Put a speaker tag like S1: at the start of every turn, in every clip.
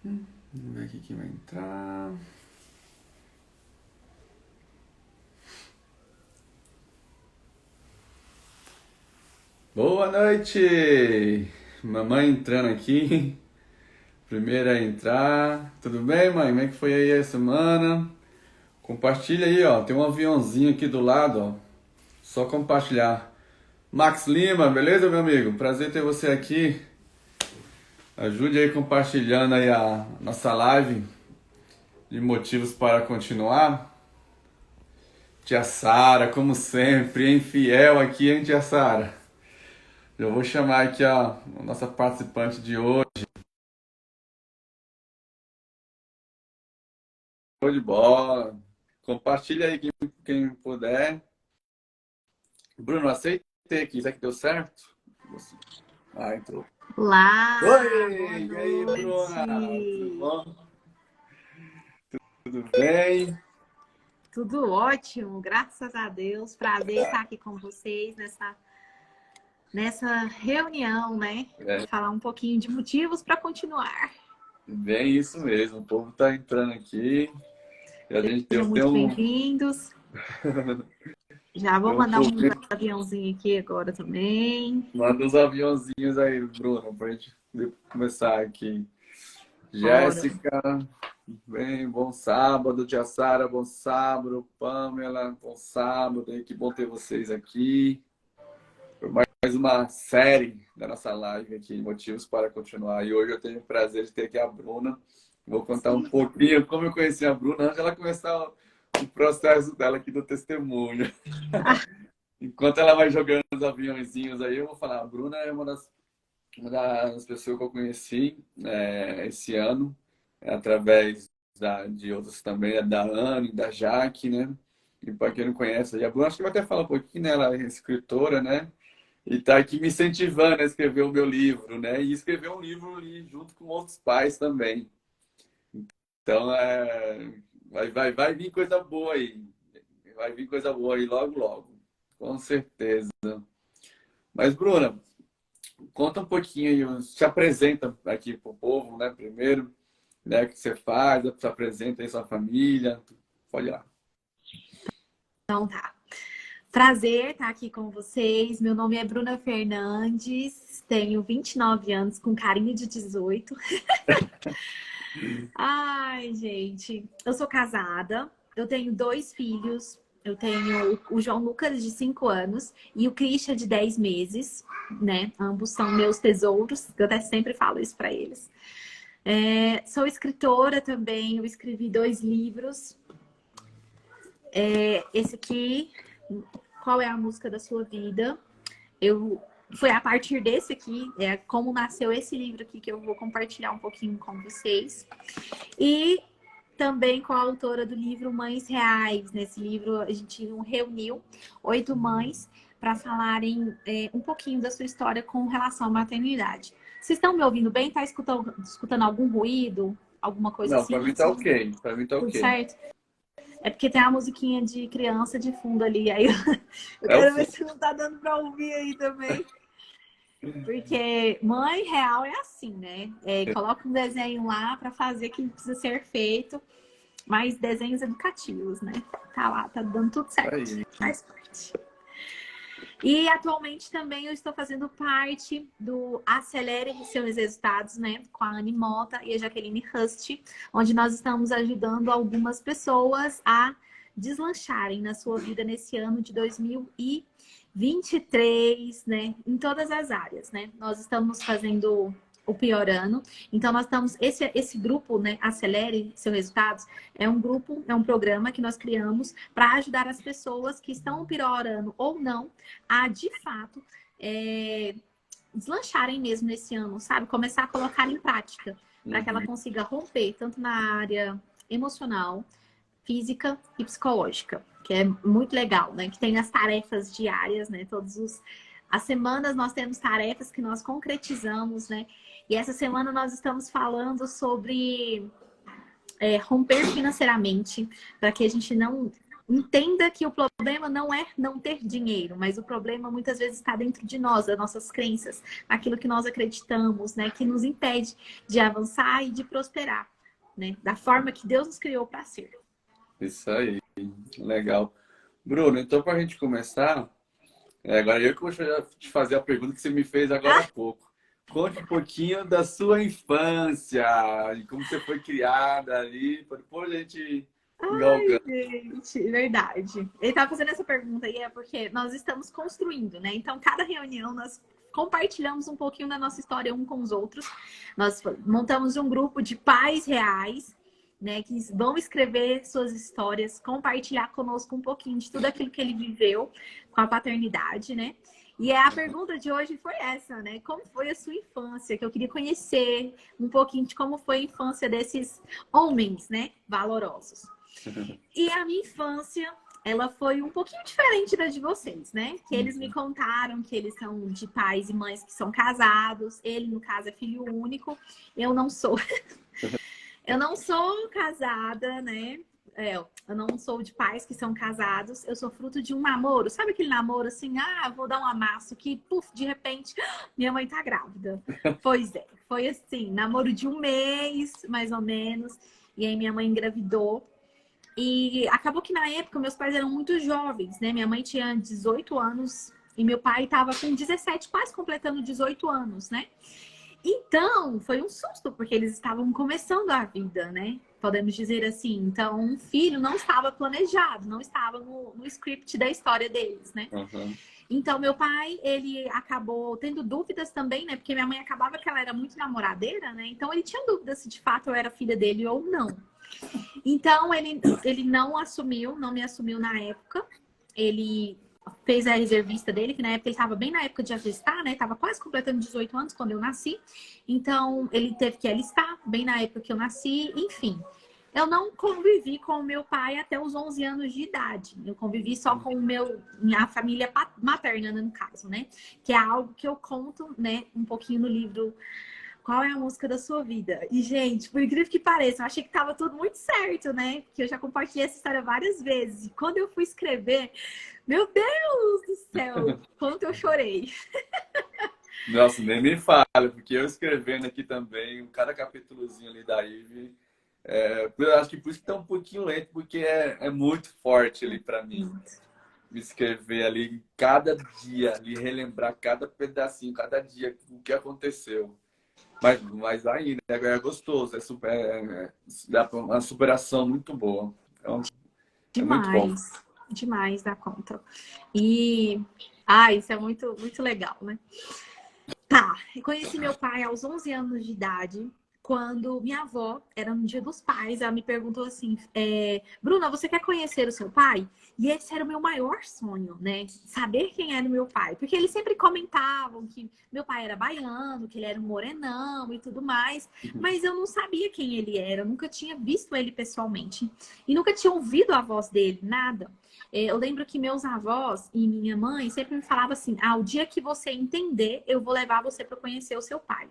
S1: Vamos ver aqui quem vai entrar. Boa noite! Mamãe entrando aqui. Primeira a entrar. Tudo bem, mãe? Como é que foi aí a semana? Compartilha aí, ó. Tem um aviãozinho aqui do lado, ó. Só compartilhar. Max Lima, beleza, meu amigo? Prazer ter você aqui. Ajude aí compartilhando aí a nossa live de motivos para continuar. Tia Sara, como sempre, hein? Fiel aqui, hein, tia Sara? Eu vou chamar aqui a nossa participante de hoje. Show de bola. Compartilha aí quem puder. Bruno, aceitei aqui. Será que deu certo? Ah, entrou.
S2: Olá, boa
S1: Oi! E aí, Bruna? Tudo
S2: noite.
S1: bom? Tudo bem?
S2: Tudo ótimo, graças a Deus. Prazer estar aqui com vocês nessa reunião, né? Para
S1: É,
S2: falar um pouquinho de motivos para continuar.
S1: bem isso mesmo. O povo tá entrando aqui. E a gente
S2: Sejam
S1: tem
S2: muito
S1: um,
S2: bem-vindos. Já
S1: tem
S2: vou
S1: um
S2: mandar um
S1: público.
S2: aviãozinho aqui agora também.
S1: Manda uns aviãozinhos aí, Bruno, pra gente começar aqui.
S2: Bora.
S1: Jéssica, bem, bom sábado. Tia Sara, bom sábado. Pamela, bom sábado. Que bom ter vocês aqui. Foi mais uma série da nossa live aqui, Motivos para Continuar. E hoje eu tenho o prazer de ter aqui a Bruna. Vou contar um pouquinho como eu conheci a Bruna antes de ela começar o processo dela aqui do testemunho. Enquanto ela vai jogando os aviãozinhos aí, eu vou falar. A Bruna é uma das pessoas que eu conheci esse ano, através de outros também, da Anne, da Jaque, né? E para quem não conhece, a Bruna, acho que vai até falar um pouquinho, né? Ela é escritora, né? E tá aqui me incentivando a escrever o meu livro, né? E escrever um livro ali junto com outros pais também. Então, vai vir coisa boa aí. Vai vir coisa boa aí logo, logo. Com certeza. Mas, Bruna, conta um pouquinho aí, se apresenta aqui pro povo, né? Primeiro, né? O que você faz, se apresenta aí sua família. Pode ir lá.
S2: Então tá. Prazer estar aqui com vocês. Meu nome é Bruna Fernandes, tenho 29 anos, com carinho de 18. Ai, gente, eu sou casada, eu tenho dois filhos. Eu tenho o João Lucas, de 5 anos, e o Christian, de 10 meses, né? Ambos são meus tesouros, eu até sempre falo isso para eles. Sou escritora também, eu escrevi 2 livros. Esse aqui, Qual é a Música da Sua Vida? Eu Foi a partir desse aqui, como nasceu esse livro aqui, que eu vou compartilhar um pouquinho com vocês. E também com a autora do livro Mães Reais. Nesse livro, a gente reuniu 8 mães para falarem um pouquinho da sua história com relação à maternidade. Vocês estão me ouvindo bem? Tá escutando algum ruído? Alguma coisa
S1: Não,
S2: assim?
S1: para mim tá ok. Para mim tá
S2: Tudo
S1: ok.
S2: certo? É porque tem a musiquinha de criança de fundo ali. Aí eu
S1: É o
S2: quero ver
S1: fundo.
S2: se não tá dando para ouvir aí também. Porque mãe real é assim, né? Coloca um desenho lá para fazer o que precisa ser feito, mas desenhos educativos, né? Tá lá, tá dando tudo certo.
S1: Aí.
S2: Faz parte. E atualmente também eu estou fazendo parte do Acelere Seus Resultados, né? Com a Anne Mota e a Jaqueline Hust, onde nós estamos ajudando algumas pessoas a deslancharem na sua vida nesse ano de 2023, né? Em todas as áreas, né? Nós estamos fazendo o pior ano. Então, nós estamos. Esse grupo, né? Acelere Seus Resultados, é um programa que nós criamos para ajudar as pessoas que estão piorando ou não a, de fato, deslancharem mesmo nesse ano, sabe? Começar a colocar em prática para que ela
S1: Uhum.
S2: consiga romper tanto na área emocional, física e psicológica, que é muito legal, né? Que tem as tarefas diárias, né? As semanas nós temos tarefas que nós concretizamos, né? E essa semana nós estamos falando sobre romper financeiramente, para que a gente não Entenda que o problema não é não ter dinheiro, mas o problema muitas vezes está dentro de nós, das nossas crenças, aquilo que nós acreditamos, né? Que nos impede de avançar e de prosperar, né? Da forma que Deus nos criou para ser.
S1: Isso aí, legal. Bruno, então para a gente começar, agora eu que vou te fazer a pergunta que você me fez agora há pouco. Conte um pouquinho da sua infância, e como você foi criada ali, para depois a gente
S2: Ai,
S1: galgando.
S2: gente, verdade. Ele estava fazendo essa pergunta aí é porque nós estamos construindo, né? Então, cada reunião nós compartilhamos um pouquinho da nossa história um com os outros. Nós montamos um grupo de pais reais, né? Que vão escrever suas histórias, compartilhar conosco um pouquinho de tudo aquilo que ele viveu com a paternidade, né? E a pergunta de hoje foi essa, né? Como foi a sua infância? Que eu queria conhecer um pouquinho de como foi a infância desses homens, né? Valorosos. E a minha infância, ela foi um pouquinho diferente da de vocês, né? Que eles me contaram que eles são de pais e mães que são casados. Ele, no caso, é filho único. Eu não sou. Eu não sou casada, né? Eu não sou de pais que são casados. Eu sou fruto de um namoro. Sabe aquele namoro assim? Ah, vou dar um amasso aqui. Puf, de repente, minha mãe tá grávida. Pois é. Foi assim, namoro de um mês, mais ou menos. E aí minha mãe engravidou. E acabou que na época meus pais eram muito jovens, né? Minha mãe tinha 18 anos e meu pai estava com 17, quase completando 18 anos, né? Então, foi um susto, porque eles estavam começando a vida, né? Podemos dizer assim. Então, um filho não estava planejado, não estava no script da história deles, né?
S1: Uhum.
S2: Então, meu pai, ele acabou tendo dúvidas também, né? Porque minha mãe acabava que ela era muito namoradeira, né? Então, ele tinha dúvidas se de fato eu era filha dele ou não. Então, ele não assumiu, não me assumiu na época. Ele fez a reservista dele, que na época ele estava bem na época de alistar, né? Tava quase completando 18 anos quando eu nasci. Então, ele teve que alistar bem na época que eu nasci, enfim. Eu não convivi com o meu pai até os 11 anos de idade. Eu convivi só com minha família materna, no caso, né? Que é algo que eu conto, né, um pouquinho no livro Qual é a Música da Sua Vida? E, gente, por incrível que pareça, eu achei que tava tudo muito certo, né? Porque eu já compartilhei essa história várias vezes. E quando eu fui escrever, meu Deus do céu, quanto eu chorei.
S1: Nossa, nem me fala, porque eu escrevendo aqui também, cada capítulozinho ali da Ivy, eu acho que por isso que tá um pouquinho lento, porque é muito forte ali para mim. Me escrever ali cada dia, ali relembrar cada pedacinho, cada dia, o que aconteceu. Mas ainda é gostoso, dá uma superação muito boa. Então, é muito bom.
S2: Demais, demais da conta. E, isso é muito, muito legal, né? Tá, eu conheci meu pai aos 11 anos de idade, quando minha avó, era no Dia dos Pais, ela me perguntou assim, Bruna, você quer conhecer o seu pai? E esse era o meu maior sonho, né? Saber quem era o meu pai. Porque eles sempre comentavam que meu pai era baiano, que ele era um morenão e tudo mais, mas eu não sabia quem ele era, eu nunca tinha visto ele pessoalmente. E nunca tinha ouvido a voz dele, nada. Eu lembro que meus avós e minha mãe sempre me falavam assim: o dia que você entender, eu vou levar você para conhecer o seu pai.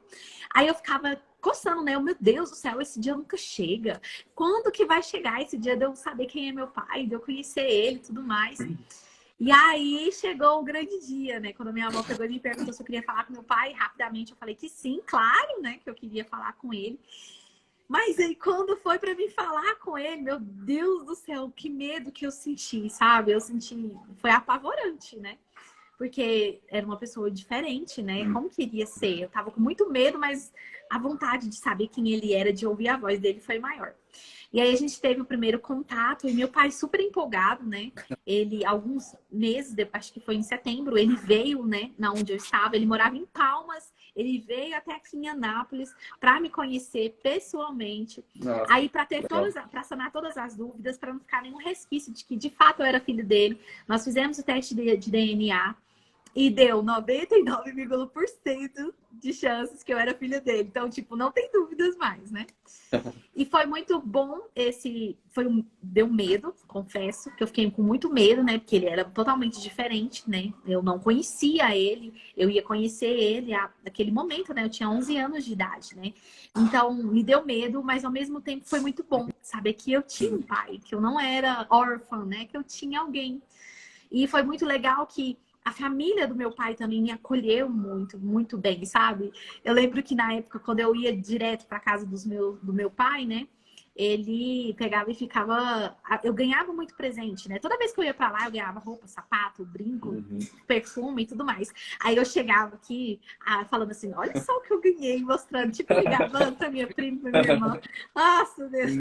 S2: Aí eu ficava coçando, né? Meu Deus do céu, esse dia nunca chega. Quando que vai chegar esse dia de eu saber quem é meu pai, de eu conhecer ele e tudo mais? E aí chegou o grande dia, né? Quando a minha avó pegou e me perguntou se eu queria falar com meu pai, rapidamente eu falei que sim, claro, né? Que eu queria falar com ele. Mas aí, quando foi para mim falar com ele, meu Deus do céu, que medo que eu senti, sabe? Eu senti, foi apavorante, né? Porque era uma pessoa diferente, né? Como que iria ser? Eu tava com muito medo, mas a vontade de saber quem ele era, de ouvir a voz dele foi maior. E aí a gente teve o primeiro contato e meu pai super empolgado, né? Ele, alguns meses, acho que foi em setembro, ele veio, né, na onde eu estava, ele morava em Palmas, ele veio até aqui em Anápolis para me conhecer pessoalmente.
S1: Nossa,
S2: Aí para ter para sanar todas as dúvidas, para não ficar nenhum resquício de que de fato eu era filho dele, nós fizemos o teste de DNA. E deu 99,% de chances que eu era filha dele. Então, tipo, não tem dúvidas mais, né? E foi muito bom deu medo, confesso, que eu fiquei com muito medo, né? Porque ele era totalmente diferente, né? Eu não conhecia ele, eu ia conhecer ele naquele momento, né? Eu tinha 11 anos de idade, né? Então, me deu medo, mas ao mesmo tempo foi muito bom saber que eu tinha um pai, que eu não era órfã, né? Que eu tinha alguém. E foi muito legal que a família do meu pai também me acolheu muito, muito bem, sabe? Eu lembro que na época, quando eu ia direto para casa do meu pai, né? Ele pegava e ficava. Eu ganhava muito presente, né? Toda vez que eu ia para lá, eu ganhava roupa, sapato, brinco, perfume e tudo mais. Aí eu chegava aqui falando assim: olha só o que eu ganhei, mostrando, tipo, ligava para minha prima, pra minha irmã. Nossa, Deus.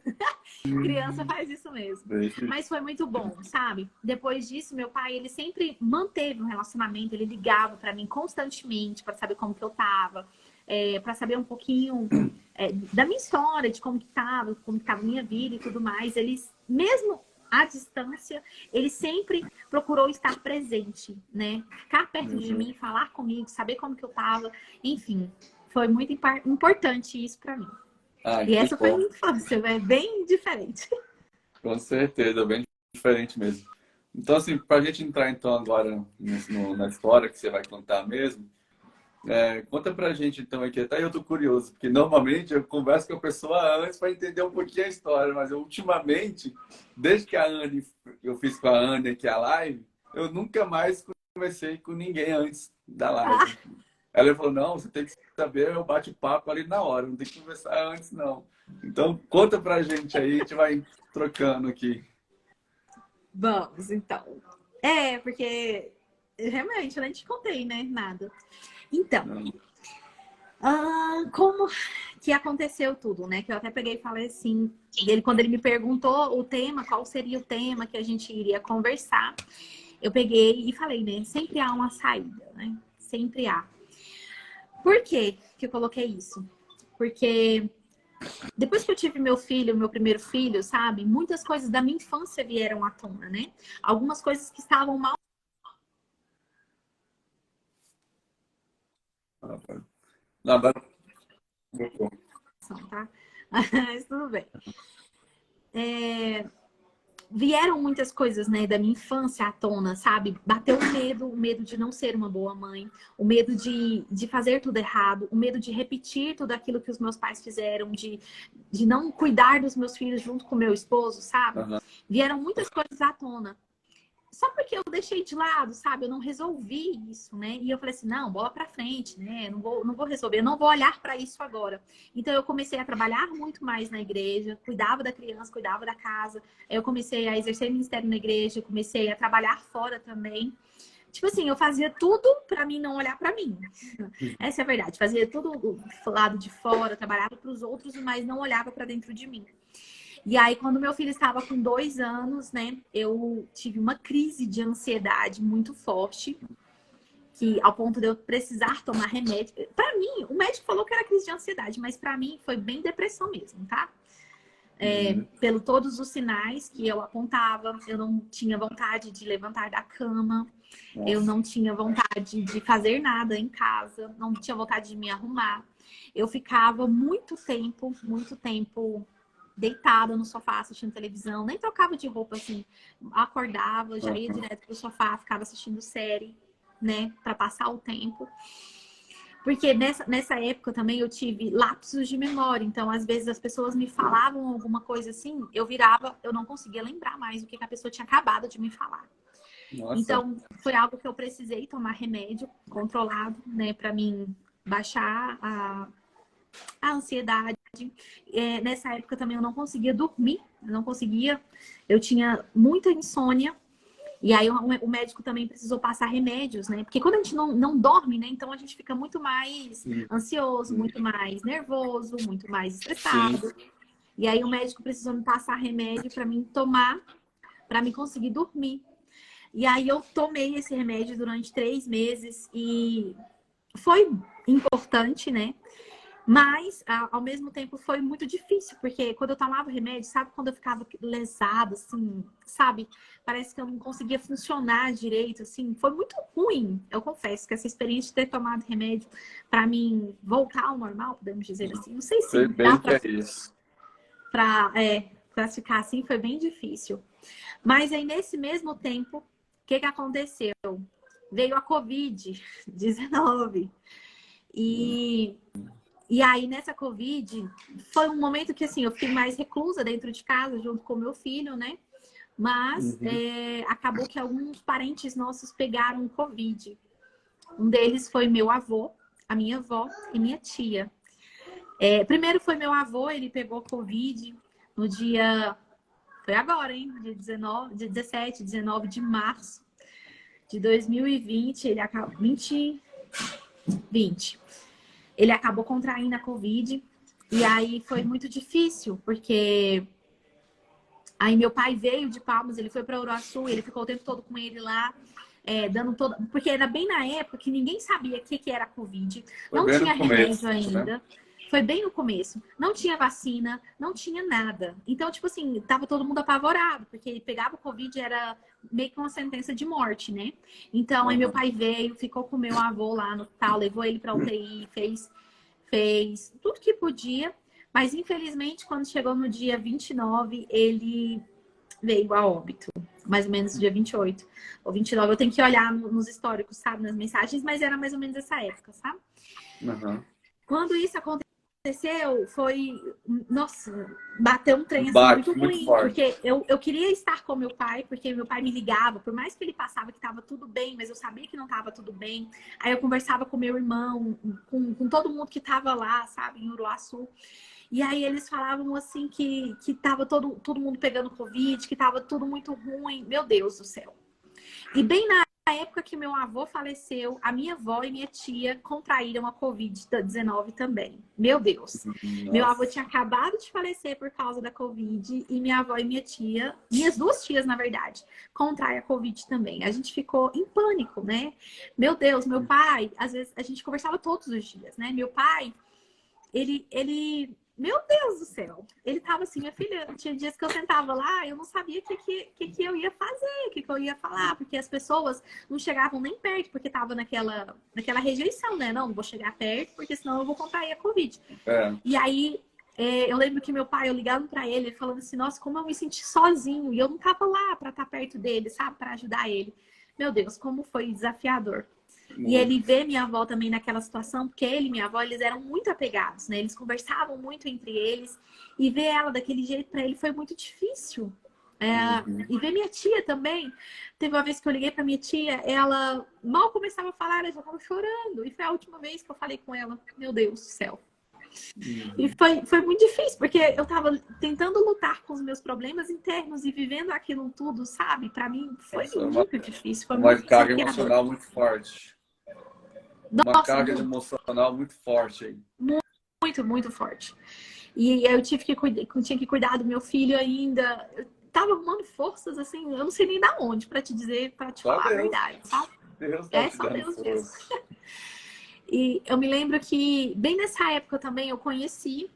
S2: Criança faz isso mesmo. Mas foi muito bom, sabe? Depois disso, meu pai, ele sempre manteve um relacionamento, ele ligava para mim constantemente para saber como que eu tava, para saber um pouquinho da minha história, de como que tava a minha vida e tudo mais. Ele, mesmo à distância, ele sempre procurou estar presente, né? Ficar perto de mim, falar comigo, saber como que eu tava. Enfim, foi muito importante isso para mim. E essa foi a minha infância, é bem diferente.
S1: Com certeza, bem diferente mesmo. Então, assim, para a gente entrar então agora na história que você vai contar mesmo, conta pra gente então aqui, até eu tô curioso, porque normalmente eu converso com a pessoa antes para entender um pouquinho a história, mas ultimamente, desde que eu fiz com a Anne aqui a live, eu nunca mais conversei com ninguém antes da live. Ela falou, não, você tem que saber, eu bate-papo ali na hora, não tem que conversar antes, não. Então, conta pra gente aí, a gente vai trocando aqui.
S2: Vamos, então. Porque realmente eu nem te contei, né? Nada. Então, como que aconteceu tudo, né? Que eu até peguei e falei assim, quando ele me perguntou o tema, qual seria o tema que a gente iria conversar, eu peguei e falei, né? Sempre há uma saída, né? Sempre há. Por que eu coloquei isso? Porque depois que eu tive meu primeiro filho, sabe? Muitas coisas da minha infância vieram à tona, né? Algumas coisas que estavam mal.
S1: Nada.
S2: Tá? Mas tudo bem. Vieram muitas coisas, né, da minha infância à tona, sabe? Bateu o medo de não ser uma boa mãe, o medo de fazer tudo errado, o medo de repetir tudo aquilo que os meus pais fizeram, de não cuidar dos meus filhos junto com meu esposo, sabe? Vieram muitas coisas à tona. Só porque eu deixei de lado, sabe? Eu não resolvi isso, né? E eu falei assim, não, bola pra frente, né? Não vou resolver, eu não vou olhar para isso agora. Então eu comecei a trabalhar muito mais na igreja, cuidava da criança, cuidava da casa. Eu comecei a exercer ministério na igreja, comecei a trabalhar fora também. Tipo assim, eu fazia tudo para mim não olhar para mim. Essa é a verdade. Fazia tudo do lado de fora, trabalhava para os outros, mas não olhava para dentro de mim. E aí, quando meu filho estava com 2 anos, né, eu tive uma crise de ansiedade muito forte, que ao ponto de eu precisar tomar remédio. Para mim, o médico falou que era crise de ansiedade, mas para mim foi bem depressão mesmo, tá? Pelo todos os sinais que eu apontava, eu não tinha vontade de levantar da cama, eu não tinha vontade de fazer nada em casa, não tinha vontade de me arrumar. Eu ficava muito tempo deitada no sofá assistindo televisão, nem trocava de roupa assim, acordava, já ia direto pro sofá, ficava assistindo série, né, para passar o tempo. Porque nessa época também eu tive lapsos de memória, então às vezes as pessoas me falavam alguma coisa assim, eu virava, eu não conseguia lembrar mais o que a pessoa tinha acabado de me falar.
S1: Nossa.
S2: Então foi algo que eu precisei tomar remédio controlado, né, para mim baixar a ansiedade. Nessa época também eu não conseguia dormir, eu tinha muita insônia. E aí o médico também precisou passar remédios, né? Porque quando a gente não dorme, né? Então a gente fica muito mais ansioso, muito mais nervoso, muito mais estressado. E aí o médico precisou me passar remédio para mim tomar, para mim conseguir dormir. E aí eu tomei esse remédio durante 3 meses e foi importante, né? Mas, ao mesmo tempo, foi muito difícil, porque quando eu tomava remédio, sabe quando eu ficava lesada, assim, sabe? Parece que eu não conseguia funcionar direito, assim. Foi muito ruim, eu confesso, que essa experiência de ter tomado remédio para mim voltar ao normal, podemos dizer assim. Não sei
S1: Sei
S2: se dá
S1: bem que é isso.
S2: para classificar assim, foi bem difícil. Mas aí, nesse mesmo tempo, o que que aconteceu? Veio a Covid-19. E aí, nessa Covid, foi um momento que, assim, eu fiquei mais reclusa dentro de casa, junto com meu filho, né? Mas
S1: Uhum.
S2: acabou que alguns parentes nossos pegaram Covid. Um deles foi meu avô, a minha avó e minha tia. Primeiro foi meu avô, ele pegou Covid no dia... Foi agora, hein? Dia 19, dia 17, 19 de março de 2020. Ele acabou... 2020. Ele acabou contraindo a Covid. E aí foi muito difícil, porque aí meu pai veio de Palmas, ele foi para Uruaçu, ele ficou o tempo todo com ele lá, dando todo... Porque era bem na época que ninguém sabia o que era Covid,
S1: Foi
S2: não
S1: bem no
S2: tinha remédio
S1: começo, né?
S2: ainda. Foi bem no começo. Não tinha vacina, não tinha nada. Então, tipo assim, tava todo mundo apavorado, porque ele pegava o Covid, era meio que uma sentença de morte, né? Então, aí meu
S1: Uhum.
S2: pai veio, ficou com meu avô lá no hospital, levou ele pra UTI, fez tudo que podia. Mas, infelizmente, quando chegou no dia 29, ele veio a óbito. Mais ou menos dia 28 ou 29. Eu tenho que olhar nos históricos, sabe? Nas mensagens, mas era mais ou menos essa época, sabe?
S1: Uhum.
S2: Quando isso aconteceu, foi... Nossa, bateu um
S1: Um
S2: trem, assim, muito
S1: baque muito
S2: ruim. Porque
S1: forte.
S2: eu queria estar com meu pai, porque meu pai me ligava. Por mais que ele passava que estava tudo bem, mas eu sabia que não estava tudo bem. Aí eu conversava com meu irmão, com todo mundo que estava lá, sabe? Em Uruaçu. E aí eles falavam assim que tava todo mundo pegando Covid, que tava tudo muito ruim. Meu Deus do céu. E bem na época que meu avô faleceu, a minha avó e minha tia contraíram a Covid-19 também. Meu Deus. Meu avô
S1: Nossa.
S2: tinha acabado de falecer por causa da Covid e minha avó e minha tia, minhas duas tias, na verdade, contraem a Covid também. A gente ficou em pânico, né? Meu Deus, meu pai, às vezes a gente conversava todos os dias, né? Meu pai, meu Deus do céu, ele tava assim, minha filha, tinha dias que eu sentava lá, eu não sabia o que eu ia fazer, o que eu ia falar, porque as pessoas não chegavam nem perto, porque tava naquela rejeição, né? Não vou chegar perto, porque senão eu vou contrair a Covid.
S1: É.
S2: E aí, eu lembro que meu pai, eu ligava pra ele, falando assim, nossa, como eu me senti sozinho, e eu não tava lá pra estar perto dele, sabe, pra ajudar ele. Meu Deus, como foi desafiador. E ele
S1: Muito.
S2: vê minha avó também naquela situação, porque ele e minha avó, eles eram muito apegados, né? Eles conversavam muito entre eles. E ver ela daquele jeito para ele foi muito difícil.
S1: Uhum.
S2: E ver minha tia também. Teve uma vez que eu liguei para minha tia, ela mal começava a falar, ela já estava chorando. E foi a última vez que eu falei com ela. Meu Deus do céu. E
S1: Uhum.
S2: foi muito difícil, porque eu estava tentando lutar com os meus problemas internos e vivendo aquilo tudo, sabe? Para mim foi
S1: Nossa,
S2: muito difícil, foi
S1: uma
S2: muito
S1: carga
S2: desafiador.
S1: emocional muito forte. Uma
S2: Nossa,
S1: carga
S2: muito.
S1: emocional muito forte aí.
S2: Muito, muito forte. E eu tinha que cuidar do meu filho ainda. Eu tava arrumando forças, assim, eu não sei nem da onde, pra te dizer, pra te
S1: Só
S2: falar a
S1: Deus.
S2: verdade, sabe?
S1: Deus tá
S2: É
S1: te
S2: só
S1: dando
S2: Deus mesmo.
S1: força.
S2: E eu me lembro que, bem nessa época também, eu conheci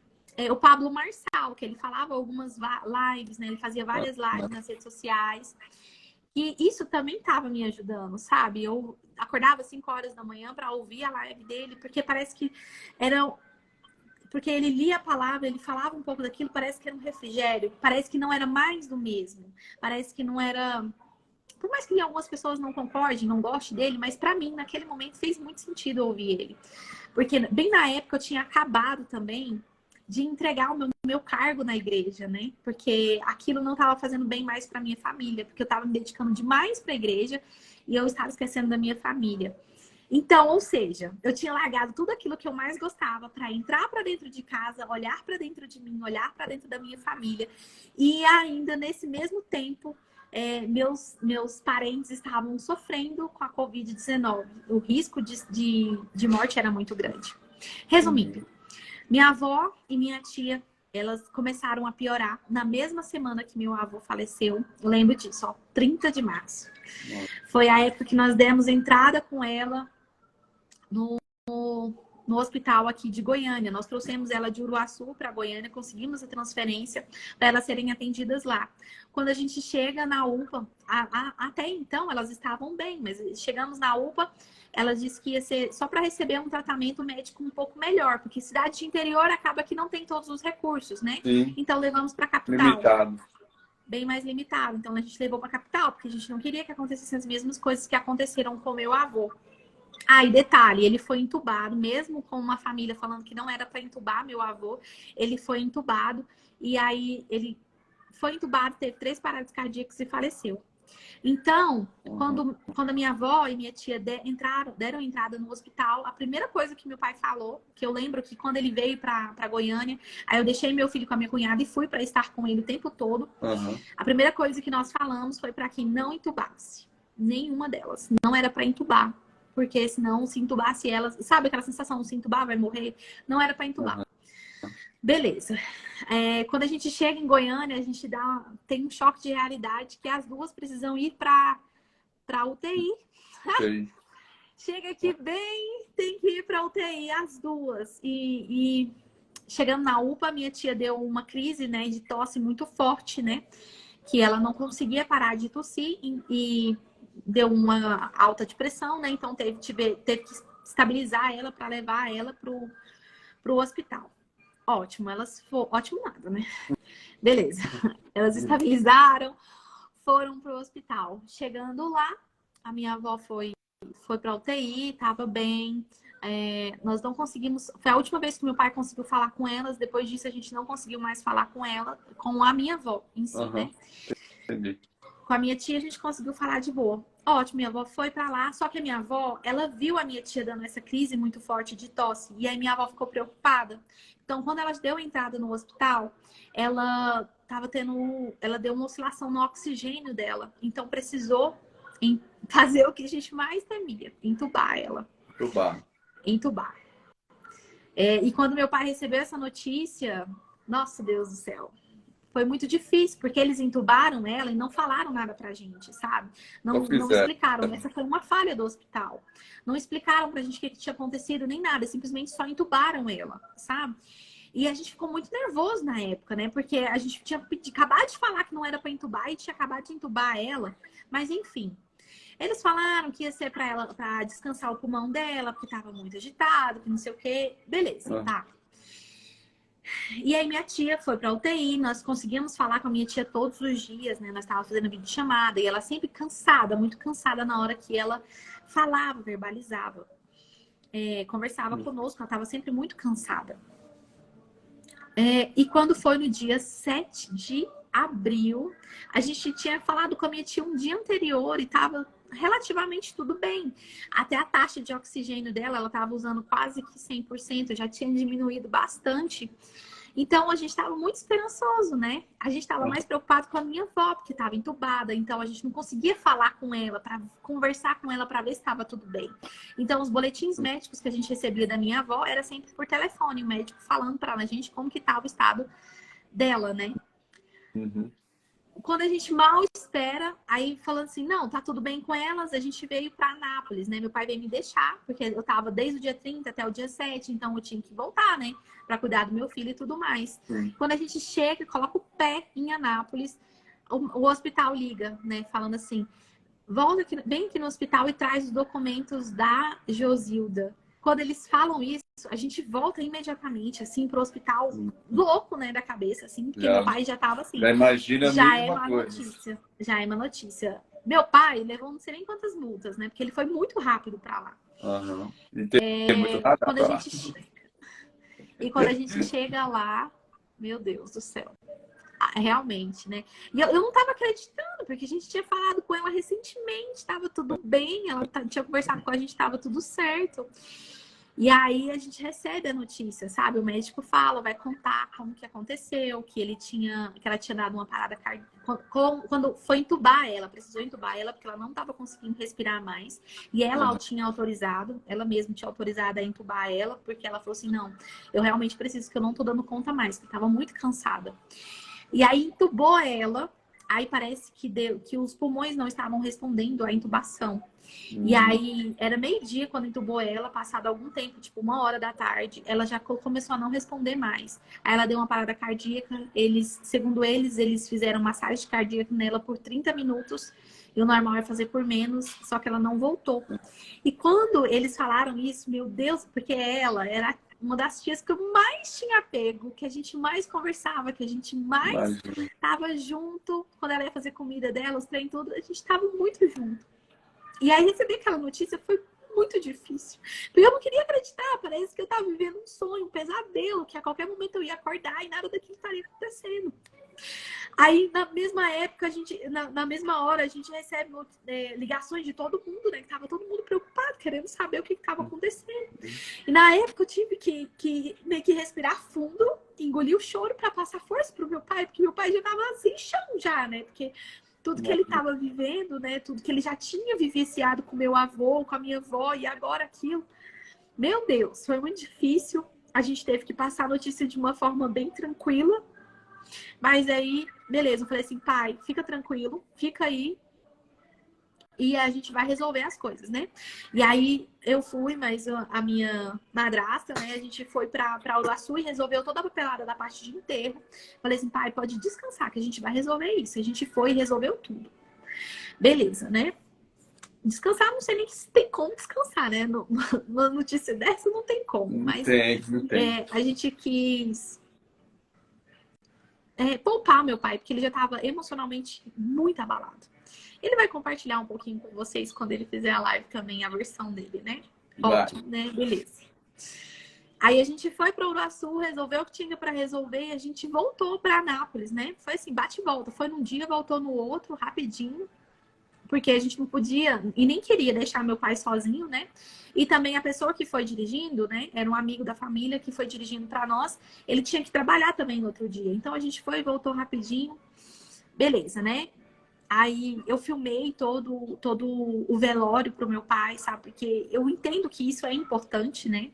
S2: o Pablo Marçal, que ele falava algumas lives, né? Ele fazia várias lives nas redes sociais. E isso também estava me ajudando, sabe? Eu acordava às 5 horas da manhã para ouvir a live dele, porque parece que era porque ele lia a palavra, ele falava um pouco daquilo, parece que era um refrigério, parece que não era mais do mesmo, parece que não era... Por mais que algumas pessoas não concordem, não gostem dele, mas para mim, naquele momento, fez muito sentido ouvir ele. Porque bem na época eu tinha acabado também de entregar o meu cargo na igreja, né? Porque aquilo não estava fazendo bem mais para minha família, porque eu estava me dedicando demais para a igreja e eu estava esquecendo da minha família. Então, ou seja, eu tinha largado tudo aquilo que eu mais gostava para entrar para dentro de casa, olhar para dentro de mim, olhar para dentro da minha família. E ainda nesse mesmo tempo, meus parentes estavam sofrendo com a Covid-19. O risco de morte era muito grande. Resumindo,
S1: Uhum.
S2: minha avó e minha tia, elas começaram a piorar na mesma semana que meu avô faleceu. Eu lembro disso, ó, 30 de março. Foi a época que nós demos entrada com ela no no hospital aqui de Goiânia. Nós trouxemos ela de Uruaçu para Goiânia, conseguimos a transferência para elas serem atendidas lá. Quando a gente chega na UPA, até então elas estavam bem, mas chegamos na UPA, ela disse que ia ser só para receber um tratamento médico um pouco melhor, porque cidade de interior acaba que não tem todos os recursos, né?
S1: Sim.
S2: Então levamos para a capital.
S1: Limitado.
S2: Bem mais limitado. Então a gente levou para a capital, porque a gente não queria que acontecessem as mesmas coisas que aconteceram com meu avô. E detalhe, ele foi entubado, mesmo com uma família falando que não era para entubar meu avô, ele foi entubado, e aí ele foi entubado, teve 3 paradas cardíacas e faleceu. Então, quando a minha avó e minha tia deram entrada no hospital, a primeira coisa que meu pai falou, que eu lembro que quando ele veio para Goiânia, aí eu deixei meu filho com a minha cunhada e fui para estar com ele o tempo todo. A primeira coisa que nós falamos foi para que não entubasse nenhuma delas. Não era para entubar, porque senão se entubasse elas, sabe aquela sensação, se entubar vai morrer? Não era para entubar. Beleza. Quando a gente chega em Goiânia, a gente tem um choque de realidade que as duas precisam ir para UTI.
S1: Sim.
S2: Chega aqui bem, tem que ir para UTI as duas. E chegando na UPA, minha tia deu uma crise, né, de tosse muito forte, né? Que ela não conseguia parar de tossir e deu uma alta de pressão, né? Então teve que estabilizar ela para levar ela pro hospital. Ótimo, ótimo nada, né? Beleza. Elas estabilizaram, foram pro hospital. Chegando lá, a minha avó foi pra UTI, tava bem. Nós não conseguimos. Foi a última vez que meu pai conseguiu falar com elas. Depois disso, a gente não conseguiu mais falar com ela, com a minha avó em si, né?
S1: Entendi.
S2: Com a minha tia, a gente conseguiu falar de boa. Ótimo, minha avó foi pra lá. Só que a minha avó, ela viu a minha tia dando essa crise muito forte de tosse. E aí minha avó ficou preocupada. Então, quando ela deu entrada no hospital, ela deu uma oscilação no oxigênio dela. Então, precisou fazer o que a gente mais temia, entubar ela. Entubar. E quando meu pai recebeu essa notícia, nossa, Deus do céu, foi muito difícil, porque eles entubaram ela e não falaram nada pra gente, sabe? Não explicaram. Essa foi uma falha do hospital. Não explicaram pra gente o que tinha acontecido, nem nada. Simplesmente só entubaram ela, sabe? E a gente ficou muito nervoso na época, né? Porque a gente tinha acabado de falar que não era pra entubar e tinha acabado de entubar ela. Mas, enfim. Eles falaram que ia ser pra ela, pra descansar o pulmão dela, porque tava muito agitado, que não sei o quê. Beleza, tá. E aí minha tia foi pra UTI, nós conseguimos falar com a minha tia todos os dias, né? Nós estávamos fazendo videochamada e ela sempre cansada, muito cansada na hora que ela falava, verbalizava. Conversava conosco, ela estava sempre muito cansada. E quando foi no dia 7 de abril, a gente tinha falado com a minha tia um dia anterior e estava relativamente tudo bem. Até a taxa de oxigênio dela, ela estava usando quase que 100%, já tinha diminuído bastante. Então, a gente estava muito esperançoso, né? A gente estava mais preocupado com a minha avó, porque estava entubada. Então, a gente não conseguia falar com ela, para conversar com ela, para ver se estava tudo bem. Então, os boletins médicos que a gente recebia da minha avó era sempre por telefone, o médico falando para a gente como que estava o estado dela, né? Quando a gente mal espera, aí falando assim, não, tá tudo bem com elas, a gente veio para Anápolis, né? Meu pai veio me deixar, porque eu tava desde o dia 30 até o dia 7, então eu tinha que voltar, né? Para cuidar do meu filho e tudo mais. Quando a gente chega, coloca o pé em Anápolis, o hospital liga, né? Falando assim, volta aqui, vem aqui no hospital e traz os documentos da Josilda. Quando eles falam isso, a gente volta imediatamente, assim, pro hospital louco, né, da cabeça, assim, porque meu pai já tava assim.
S1: Já imagina
S2: já é uma notícia. Já é uma notícia. Meu pai levou não sei nem quantas multas, né, porque ele foi muito rápido pra lá.
S1: Muito rápido
S2: quando a gente... E quando a gente chega lá, meu Deus do céu. Realmente, né? E eu não tava acreditando, porque a gente tinha falado com ela recentemente, tava tudo bem, ela tinha conversado com a gente, tava tudo certo. E aí a gente recebe a notícia, sabe? O médico fala, vai contar como que aconteceu, que ela tinha dado uma parada cardíaca. Quando foi entubar ela, precisou entubar ela, porque ela não estava conseguindo respirar mais. E ela tinha autorizado, ela mesma tinha autorizado a entubar ela, porque ela falou assim, não, eu realmente preciso, que eu não tô dando conta mais, porque estava muito cansada. E aí entubou ela, Aí parece que os pulmões não estavam respondendo à intubação. E aí, era meio-dia quando entubou ela, passado algum tempo, tipo 1 hora da tarde, ela já começou a não responder mais. Aí ela deu uma parada cardíaca, segundo eles fizeram massagem cardíaca nela por 30 minutos, e o normal é fazer por menos, só que ela não voltou. E quando eles falaram isso, meu Deus, porque ela era uma das tias que eu mais tinha apego, que a gente mais conversava, que a gente mais
S1: Imagina.
S2: tava junto, quando ela ia fazer comida dela, os trem tudo, a gente tava muito junto. E aí receber aquela notícia foi muito difícil. Porque eu não queria acreditar, parece que eu estava vivendo um sonho, um pesadelo, que a qualquer momento eu ia acordar e nada daquilo estaria acontecendo. Aí, na mesma época, na mesma hora, a gente recebe ligações de todo mundo, né? Que tava todo mundo preocupado, querendo saber o que estava acontecendo. E na época eu tive que meio que respirar fundo, engolir o choro para passar força pro meu pai, porque meu pai já tava sem chão já, né? Porque tudo que ele estava vivendo, né? Tudo que ele já tinha vivenciado com meu avô, com a minha avó, e agora aquilo. Meu Deus, foi muito difícil. A gente teve que passar a notícia de uma forma bem tranquila. Mas aí, beleza, eu falei assim, pai, fica tranquilo, fica aí. E a gente vai resolver as coisas, né? E aí eu fui, mas a minha madrasta, né? A gente foi pra Uruaçu e resolveu toda a papelada da parte de enterro. Falei assim, pai, pode descansar que a gente vai resolver isso. A gente foi e resolveu tudo. Beleza, né? Descansar, não sei nem se tem como descansar, né? Numa notícia dessa não tem como.
S1: Não
S2: Mas
S1: tem, não tem.
S2: a gente quis poupar meu pai, porque ele já estava emocionalmente muito abalado. Ele vai compartilhar um pouquinho com vocês quando ele fizer a live também, a versão dele, né?
S1: Vai.
S2: Ótimo, né? Beleza. Aí a gente foi para Uruaçu, resolveu o que tinha para resolver e a gente voltou para Anápolis, né? Foi assim, bate e volta. Foi num dia, voltou no outro, rapidinho. Porque a gente não podia e nem queria deixar meu pai sozinho, né? E também a pessoa que foi dirigindo, né? Era um amigo da família que foi dirigindo para nós. Ele tinha que trabalhar também no outro dia. Então a gente foi e voltou rapidinho. Beleza, né? Aí eu filmei todo o velório pro meu pai, sabe? Porque eu entendo que isso é importante, né?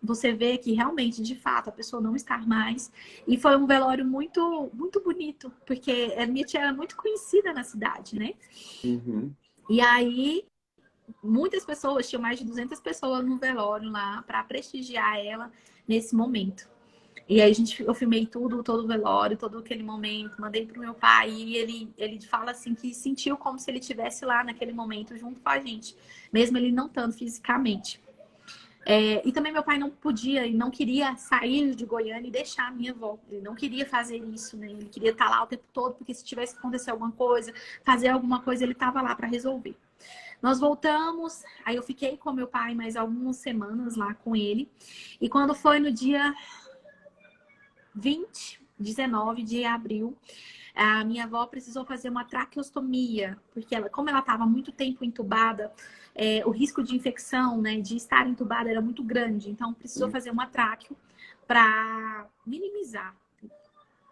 S2: Você vê que realmente, de fato, a pessoa não está mais. E foi um velório muito, muito bonito, porque a minha tia era muito conhecida na cidade, né?
S1: Uhum.
S2: E aí, muitas pessoas, tinha mais de 200 pessoas no velório lá, para prestigiar ela nesse momento. E aí eu filmei tudo, todo o velório, todo aquele momento, mandei pro meu pai e ele fala assim que sentiu como se ele estivesse lá naquele momento junto com a gente, mesmo ele não estando fisicamente. E também meu pai não podia e não queria sair de Goiânia e deixar a minha avó. Ele não queria fazer isso, né? Ele queria estar lá o tempo todo, porque se tivesse que acontecer alguma coisa, fazer alguma coisa, ele estava lá para resolver. Nós voltamos, aí eu fiquei com meu pai mais algumas semanas lá com ele. E quando foi no dia 19 de abril, a minha avó precisou fazer uma traqueostomia, porque como ela estava muito tempo entubada, o risco de infecção, né, de estar entubada era muito grande. Então, precisou fazer uma traqueo para minimizar,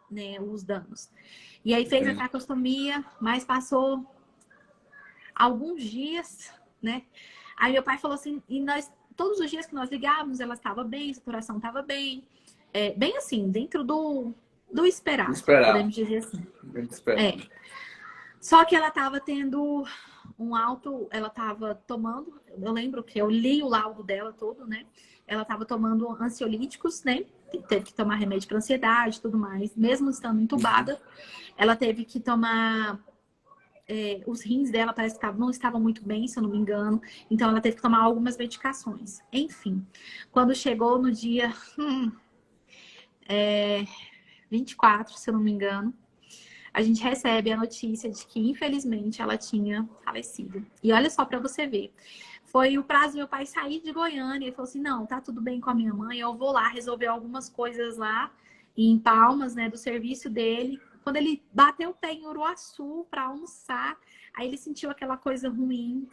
S2: né, os danos. E aí fez a traqueostomia, mas passou alguns dias, né? Aí meu pai falou assim, e todos os dias que nós ligávamos, ela estava bem, a saturação estava bem. Bem assim, dentro do esperado,
S1: Esperar.
S2: podemos dizer assim.
S1: Bem esperar.
S2: Só que ela estava tendo ela estava tomando, eu lembro que eu li o laudo dela todo, né? Ela estava tomando ansiolíticos, né? Teve que tomar remédio para ansiedade e tudo mais. Mesmo estando entubada, ela teve que tomar... os rins dela parece que não estavam muito bem, se eu não me engano. Então, ela teve que tomar algumas medicações. Enfim, quando chegou no dia 24, se eu não me engano, a gente recebe a notícia de que, infelizmente, ela tinha falecido. E olha só para você ver. Foi o prazo do meu pai sair de Goiânia. Ele falou assim, não, tá tudo bem com a minha mãe, eu vou lá resolver algumas coisas lá em Palmas, né, do serviço dele. Quando ele bateu o pé em Uruaçu para almoçar, aí ele sentiu aquela coisa ruim.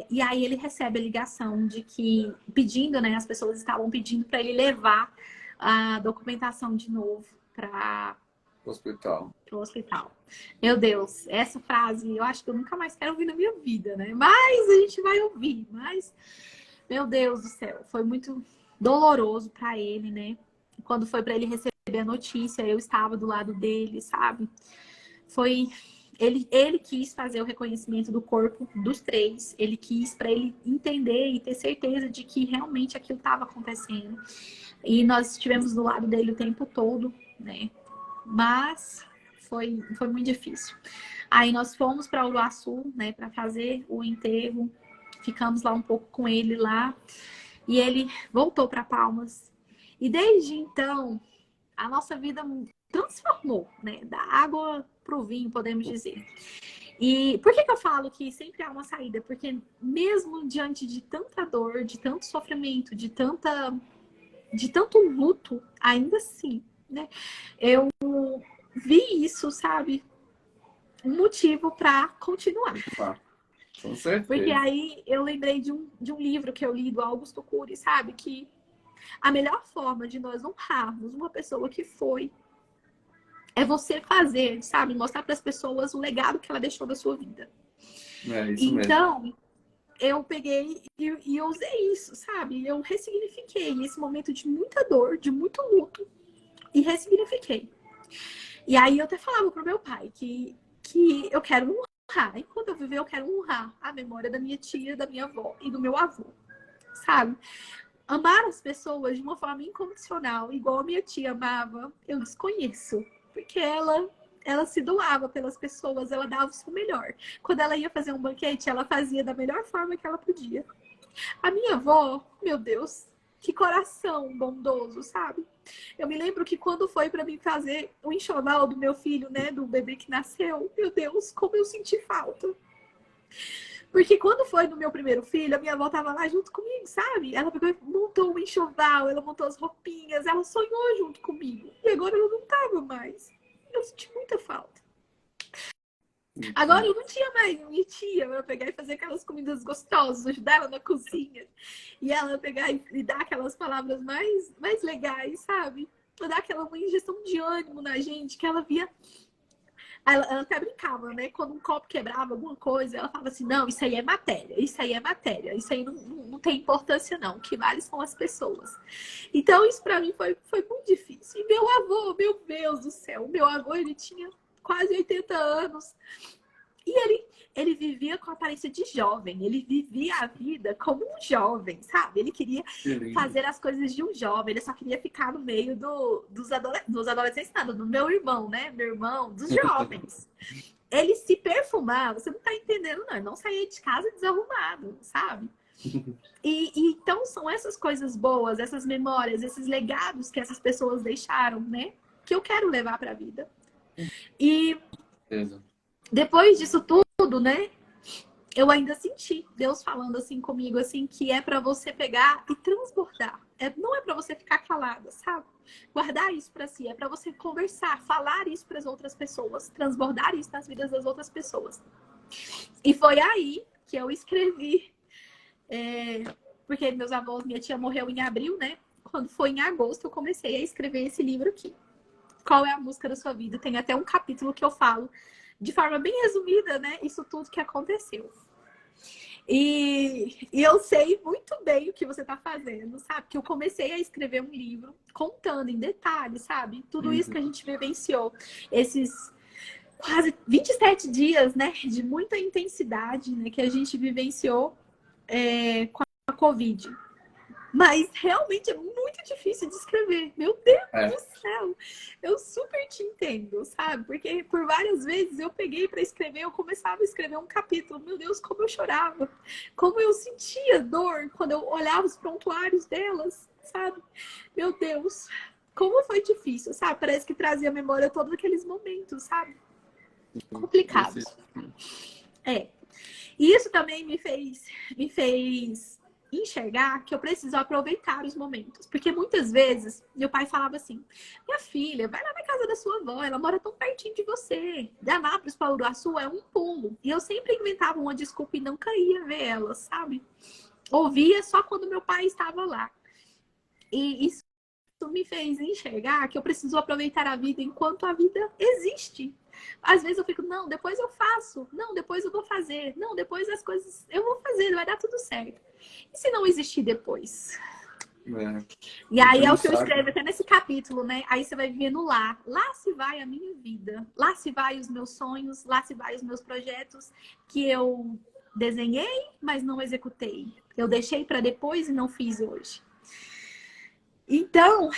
S2: E aí ele recebe a ligação de que, pedindo, né, as pessoas estavam pedindo para ele levar a documentação de novo para
S1: Hospital.
S2: pro hospital. Meu Deus, essa frase eu acho que eu nunca mais quero ouvir na minha vida, né? Mas a gente vai ouvir. Mas, meu Deus do céu, foi muito doloroso para ele, né? Quando foi para ele receber a notícia, eu estava do lado dele, sabe? foi ele quis fazer o reconhecimento do corpo dos três. Ele quis para ele entender e ter certeza de que realmente aquilo estava acontecendo. E nós estivemos do lado dele o tempo todo, né? Mas foi muito difícil. Aí nós fomos para Uruaçu, né, para fazer o enterro. Ficamos lá um pouco com ele lá. E ele voltou para Palmas. E desde então, a nossa vida transformou, né? Da água para o vinho, podemos dizer. E por que eu falo que sempre há uma saída? Porque mesmo diante de tanta dor, de tanto sofrimento, de tanto luto, ainda assim, né? Eu vi isso, sabe? Um motivo para continuar.
S1: Com
S2: Porque
S1: certeza.
S2: aí eu lembrei de um livro que eu li do Augusto Cury, sabe? Que a melhor forma de nós honrarmos uma pessoa que foi é você fazer, sabe? Mostrar para as pessoas o legado que ela deixou da sua vida.
S1: É isso mesmo.
S2: Então, eu peguei e eu usei isso, sabe? Eu ressignifiquei esse momento de muita dor, de muito luto, e ressignifiquei. E aí eu até falava pro meu pai que eu quero honrar. Enquanto eu viver, eu quero honrar a memória da minha tia, da minha avó e do meu avô, sabe? Amar as pessoas de uma forma incondicional, igual a minha tia amava, eu desconheço. Porque ela se doava pelas pessoas, ela dava o seu melhor. Quando ela ia fazer um banquete, ela fazia da melhor forma que ela podia. A minha avó, meu Deus, que coração bondoso, sabe? Eu me lembro que quando foi para mim fazer o enxoval do meu filho, né, do bebê que nasceu, meu Deus, como eu senti falta. Porque quando foi no meu primeiro filho, a minha avó tava lá junto comigo, sabe? Ela pegou e montou o enxoval, ela montou as roupinhas, ela sonhou junto comigo. E agora ela não tava mais. Eu senti muita falta. Agora eu não tinha mais minha tia pra pegar e fazer aquelas comidas gostosas, ajudar ela na cozinha. E ela pegar e dar aquelas palavras mais legais, sabe? Dar aquela uma injeção de ânimo na gente, que ela via. Ela até brincava, né? Quando um copo quebrava, alguma coisa, ela falava assim: não, isso aí é matéria, isso aí é matéria, isso aí não tem importância, não. O que vale são as pessoas. Então, isso pra mim foi muito difícil. E meu avô, meu Deus do céu, meu avô, ele tinha quase 80 anos. E ele vivia com a aparência de jovem, ele vivia a vida como um jovem, sabe? Ele queria
S1: Que lindo.
S2: fazer as coisas de um jovem, ele só queria ficar no meio dos adolescentes, nada, do meu irmão, né? Meu irmão, dos jovens. Ele se perfumava, você não tá entendendo, não. Ele não saía de casa desarrumado, sabe? E então são essas coisas boas, essas memórias, esses legados que essas pessoas deixaram, né? Que eu quero levar pra vida. E depois disso tudo, né? Eu ainda senti Deus falando assim comigo, assim, que é para você pegar e transbordar. Não é para você ficar calada, sabe? Guardar isso para si, é para você conversar, falar isso para as outras pessoas, transbordar isso nas vidas das outras pessoas. E foi aí que eu escrevi, porque meus avós, minha tia morreu em abril, né? Quando foi em agosto, eu comecei a escrever esse livro aqui. Qual é a música da sua vida? Tem até um capítulo que eu falo de forma bem resumida, né? Isso tudo que aconteceu. E eu sei muito bem o que você está fazendo, sabe? Que eu comecei a escrever um livro contando em detalhes, sabe? Tudo isso que a gente vivenciou. Esses quase 27 dias, né? De muita intensidade, né? Que a gente vivenciou com a Covid. Mas realmente é muito difícil de escrever. Meu Deus do céu! Eu super te entendo, sabe? Porque por várias vezes eu peguei para escrever, eu começava a escrever um capítulo. Meu Deus, como eu chorava! Como eu sentia dor quando eu olhava os prontuários delas, sabe? Meu Deus! Como foi difícil, sabe? Parece que trazia à memória todos aqueles momentos, sabe? Complicados. E isso também me fez enxergar que eu preciso aproveitar os momentos. Porque muitas vezes meu pai falava assim: minha filha, vai lá na casa da sua avó, ela mora tão pertinho de você. De Anápolis para Uruaçu é um pulo. E eu sempre inventava uma desculpa e nunca ia ver ela, sabe? Ouvia só quando meu pai estava lá. E isso me fez enxergar que eu preciso aproveitar a vida enquanto a vida existe. Às vezes eu fico, não, depois eu faço. Não, depois eu vou fazer. Não, depois as coisas eu vou fazer, vai dar tudo certo. E se não existir depois?
S1: É.
S2: E aí é
S1: Não
S2: o que eu
S1: sabe.
S2: escrevo até nesse capítulo, né? Aí você vai vendo lá. Lá se vai a minha vida. Lá se vai os meus sonhos. Lá se vai os meus projetos que eu desenhei, mas não executei. Eu deixei para depois e não fiz hoje. Então,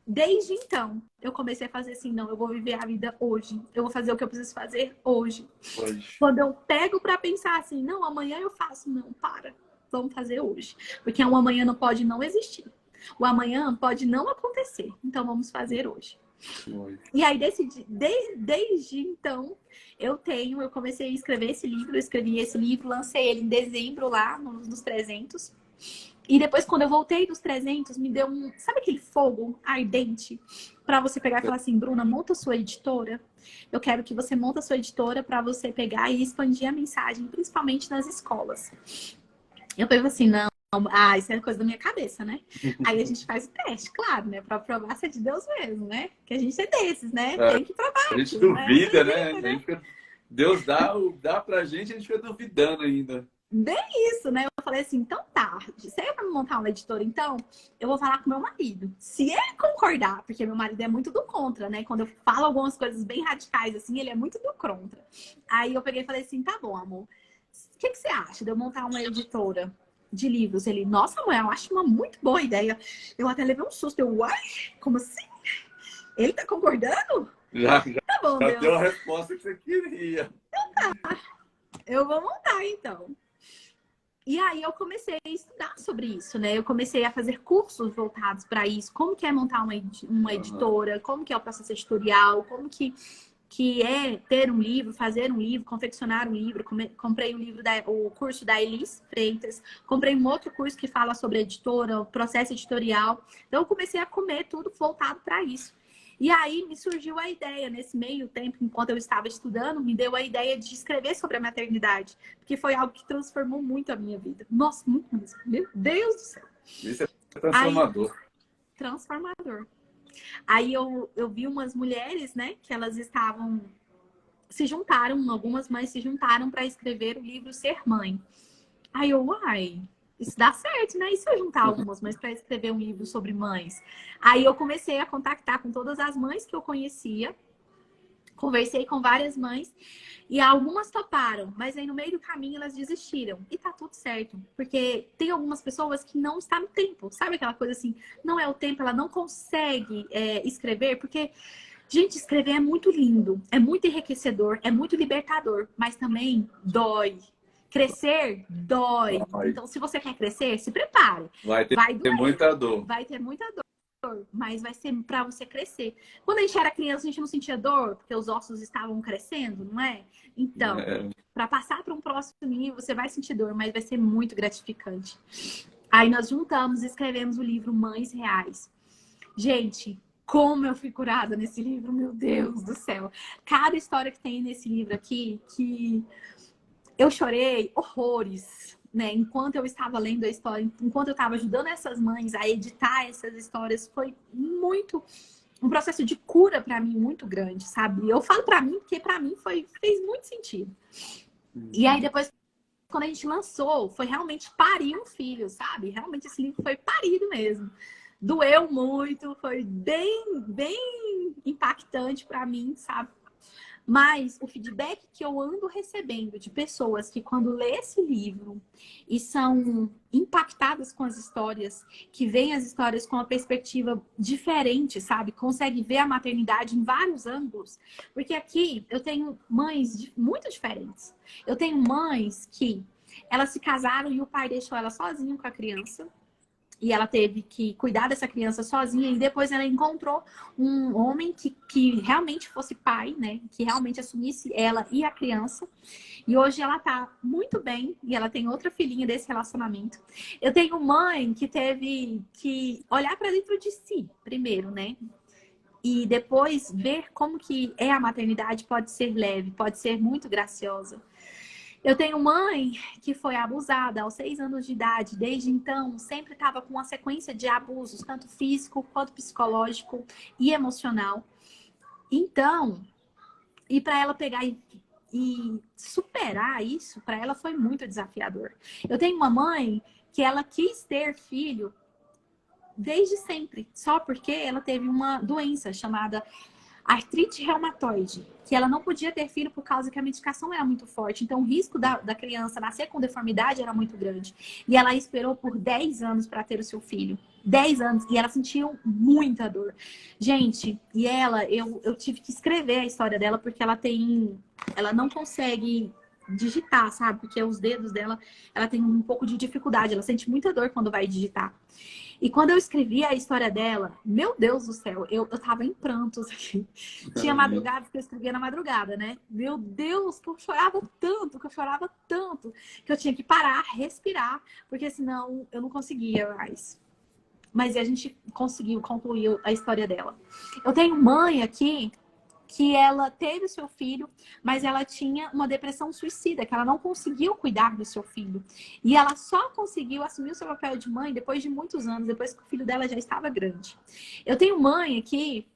S2: desde então, eu comecei a fazer assim, não, eu vou viver a vida hoje. Eu vou fazer o que eu preciso fazer hoje.
S1: Hoje.
S2: Quando eu pego para pensar assim, não, amanhã eu faço, não, para. Vamos fazer hoje. Porque um amanhã não pode não existir. O amanhã pode não acontecer. Então vamos fazer hoje.
S1: Hoje.
S2: E aí, desde então, eu comecei a escrever esse livro, eu escrevi esse livro, lancei ele em dezembro lá, nos 300. E depois, quando eu voltei dos 300, me deu um... Sabe aquele fogo ardente? Para você pegar e falar assim, Bruna, monta sua editora. Eu quero que você monta sua editora para você pegar e expandir a mensagem, principalmente nas escolas. Eu penso assim, não, isso é coisa da minha cabeça, né? Aí a gente faz o teste, claro, né? Pra provar se é de Deus mesmo, né? Que a gente é desses, né?
S1: É,
S2: Tem que provar
S1: a gente
S2: aquilo, né? Não
S1: duvida, né?
S2: duvida,
S1: A
S2: né?
S1: gente fica... Deus dá pra gente, a gente fica duvidando ainda.
S2: Bem isso, né? Eu falei assim, então tá, se é pra montar uma editora, então, eu vou falar com meu marido. Se ele concordar, porque meu marido é muito do contra, né? Quando eu falo algumas coisas bem radicais, assim, ele é muito do contra. Aí eu peguei e falei assim, tá bom, amor. O que você acha de eu montar uma editora de livros? Ele, nossa, mãe, eu acho uma muito boa ideia. Eu até levei um susto. Eu, uai, como assim? Ele tá concordando?
S1: Já, já,
S2: Tá bom,
S1: já deu
S2: Deus.
S1: a resposta que você queria.
S2: Eu vou montar, então. E aí eu comecei a estudar sobre isso, né? Eu comecei a fazer cursos voltados para isso. Como que é montar uma
S1: Uhum.
S2: editora? Como que é o processo editorial? Como que é ter um livro, fazer um livro, confeccionar um livro. Comprei o curso da Elis Freitas. Comprei um outro curso que fala sobre editora, o processo editorial. Então eu comecei a comer tudo voltado para isso. E aí me surgiu a ideia, nesse meio tempo, enquanto eu estava estudando, me deu a ideia de escrever sobre a maternidade, porque foi algo que transformou muito a minha vida. Nossa, muito mesmo. Meu Deus do céu.
S1: Isso é
S2: Aí,
S1: transformador.
S2: transformador. Aí eu vi umas mulheres, né, que elas estavam, se juntaram, algumas mães se juntaram para escrever o livro Ser Mãe. Aí eu, uai, isso dá certo, né? E se eu juntar algumas mães para escrever um livro sobre mães? Aí eu comecei a contactar com todas as mães que eu conhecia, conversei com várias mães e algumas toparam, mas aí no meio do caminho elas desistiram. E tá tudo certo, porque tem algumas pessoas que não está no tempo, sabe aquela coisa assim, não é o tempo, ela não consegue escrever, porque, gente, escrever é muito lindo, é muito enriquecedor, é muito libertador, mas também dói. Crescer dói.
S1: Vai,
S2: Então, se você quer crescer, se prepare.
S1: vai
S2: Vai
S1: ter
S2: doer,
S1: muita dor.
S2: vai ter muita dor, mas vai ser para você crescer. Quando a gente era criança, a gente não sentia dor, porque os ossos estavam crescendo, não é? Então,
S1: É,
S2: para passar para um próximo nível, você vai sentir dor, mas vai ser muito gratificante. Aí nós juntamos e escrevemos o livro Mães Reais. Gente, como eu fui curada nesse livro, meu Deus do céu. Cada história que tem nesse livro aqui, que eu chorei horrores, né? Enquanto eu estava lendo a história, enquanto eu estava ajudando essas mães a editar essas histórias, foi muito um processo de cura para mim muito grande, sabe? Eu falo para mim porque para mim fez muito sentido. E aí depois quando a gente lançou, foi realmente parir um filho, sabe? Realmente esse livro foi parido mesmo. Doeu muito, foi bem impactante para mim, sabe? Mas o feedback que eu ando recebendo de pessoas que quando lê esse livro e são impactadas com as histórias, que veem as histórias com uma perspectiva diferente, sabe? Consegue ver a maternidade em vários ângulos. Porque aqui eu tenho mães muito diferentes. Eu tenho mães que elas se casaram e o pai deixou ela sozinha com a criança. E ela teve que cuidar dessa criança sozinha. E depois ela encontrou um homem que realmente fosse pai, né? Que realmente assumisse ela e a criança. E hoje ela tá muito bem. E ela tem outra filhinha desse relacionamento. Eu tenho mãe que teve que olhar para dentro de si primeiro, né? E depois ver como que é a maternidade. Pode ser leve, pode ser muito graciosa. Eu tenho mãe que foi abusada aos 6 anos de idade. Desde então, sempre estava com uma sequência de abusos, tanto físico quanto psicológico e emocional. Então, e para ela pegar e superar isso, para ela foi muito desafiador. Eu tenho uma mãe que ela quis ter filho desde sempre, só porque ela teve uma doença chamada artrite reumatoide, que ela não podia ter filho por causa que a medicação era muito forte. Então, o risco da criança nascer com deformidade era muito grande. E ela esperou por 10 anos para ter o seu filho. 10 anos. E ela sentiu muita dor. Gente, e ela, eu tive que escrever a história dela, porque ela não consegue digitar, sabe? Porque os dedos dela, ela tem um pouco de dificuldade. Ela sente muita dor quando vai digitar. E quando eu escrevi a história dela, meu Deus do céu, eu tava em prantos aqui. Tinha madrugada que eu escrevia na madrugada, né? Meu Deus, que eu chorava tanto, que eu tinha que parar, respirar, porque senão eu não conseguia mais. Mas a gente conseguiu concluir a história dela. Eu tenho mãe aqui que ela teve o seu filho, mas ela tinha uma depressão suicida, que ela não conseguiu cuidar do seu filho. E ela só conseguiu assumir o seu papel de mãe depois de muitos anos, depois que o filho dela já estava grande. Eu tenho mãe aqui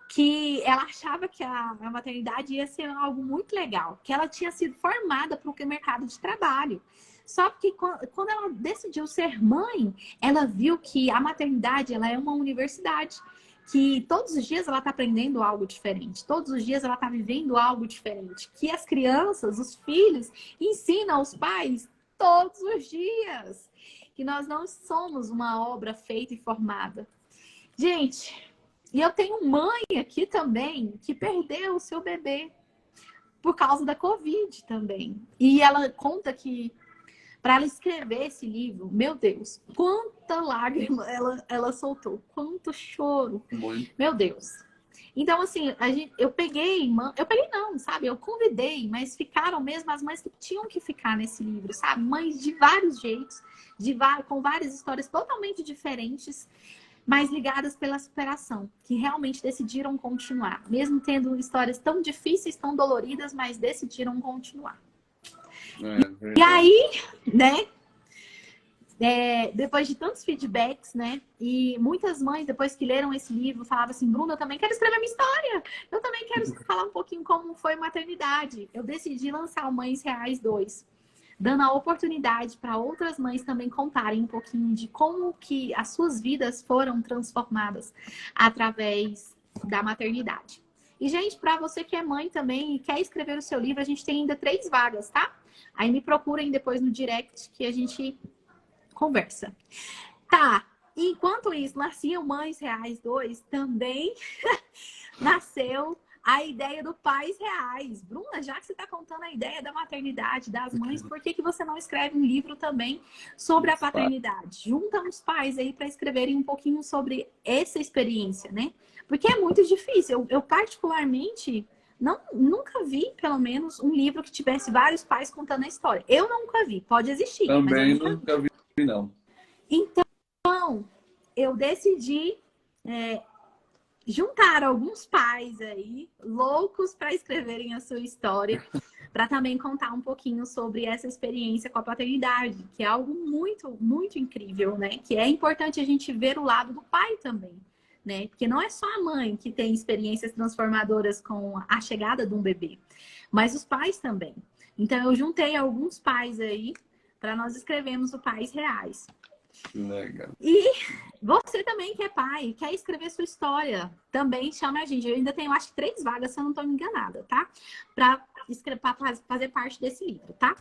S2: que ela achava que a maternidade ia ser algo muito legal, que ela tinha sido formada para o mercado de trabalho. Só que quando ela decidiu ser mãe, ela viu que a maternidade ela é uma universidade, que todos os dias ela está aprendendo algo diferente, todos os dias ela está vivendo algo diferente, que as crianças, os filhos, ensinam aos pais todos os dias, que nós não somos uma obra feita e formada. Gente, e eu tenho mãe aqui também que perdeu o seu bebê por causa da Covid também. E ela conta que para ela escrever esse livro, meu Deus, quanta lágrima ela soltou, quanto choro,
S1: Muito.
S2: meu Deus. Então, assim, eu peguei não, sabe? Eu convidei, mas ficaram mesmo as mães que tinham que ficar nesse livro, sabe? Mães de vários jeitos, com várias histórias totalmente diferentes, mas ligadas pela superação, que realmente decidiram continuar, mesmo tendo histórias tão difíceis, tão doloridas, mas decidiram continuar. E aí, né? Depois de tantos feedbacks, né? E muitas mães, depois que leram esse livro, falavam assim: Bruna, eu também quero escrever minha história. Eu também quero falar um pouquinho como foi a maternidade. Eu decidi lançar o Mães Reais 2, dando a oportunidade para outras mães também contarem um pouquinho de como que as suas vidas foram transformadas através da maternidade. E, gente, para você que é mãe também e quer escrever o seu livro, a gente tem ainda 3 vagas, tá? Aí me procurem depois no direct que a gente conversa. Tá, enquanto isso, nascia o Mães Reais 2, também nasceu a ideia do Pais Reais. Bruna, já que você está contando a ideia da maternidade, das mães, por que você não escreve um livro também sobre a paternidade? Junta uns pais aí para escreverem um pouquinho sobre essa experiência, né? Porque é muito difícil. Eu particularmente, nunca vi, pelo menos, um livro que tivesse vários pais contando a história. Eu nunca vi. Pode existir, mas eu
S1: Também
S2: nunca vi.
S1: nunca vi, não.
S2: Então, eu decidi juntar alguns pais aí, loucos para escreverem a sua história, para também contar um pouquinho sobre essa experiência com a paternidade, que é algo muito, muito incrível, né? Que é importante a gente ver o lado do pai também, né? Porque não é só a mãe que tem experiências transformadoras com a chegada de um bebê, mas os pais também. Então, eu juntei alguns pais aí para nós escrevermos o Pais Reais.
S1: Legal.
S2: E você também que é pai, quer escrever sua história, também chama a gente. Eu ainda tenho, acho que 3 vagas, se eu não estou me enganada, tá? Para fazer parte desse livro, tá?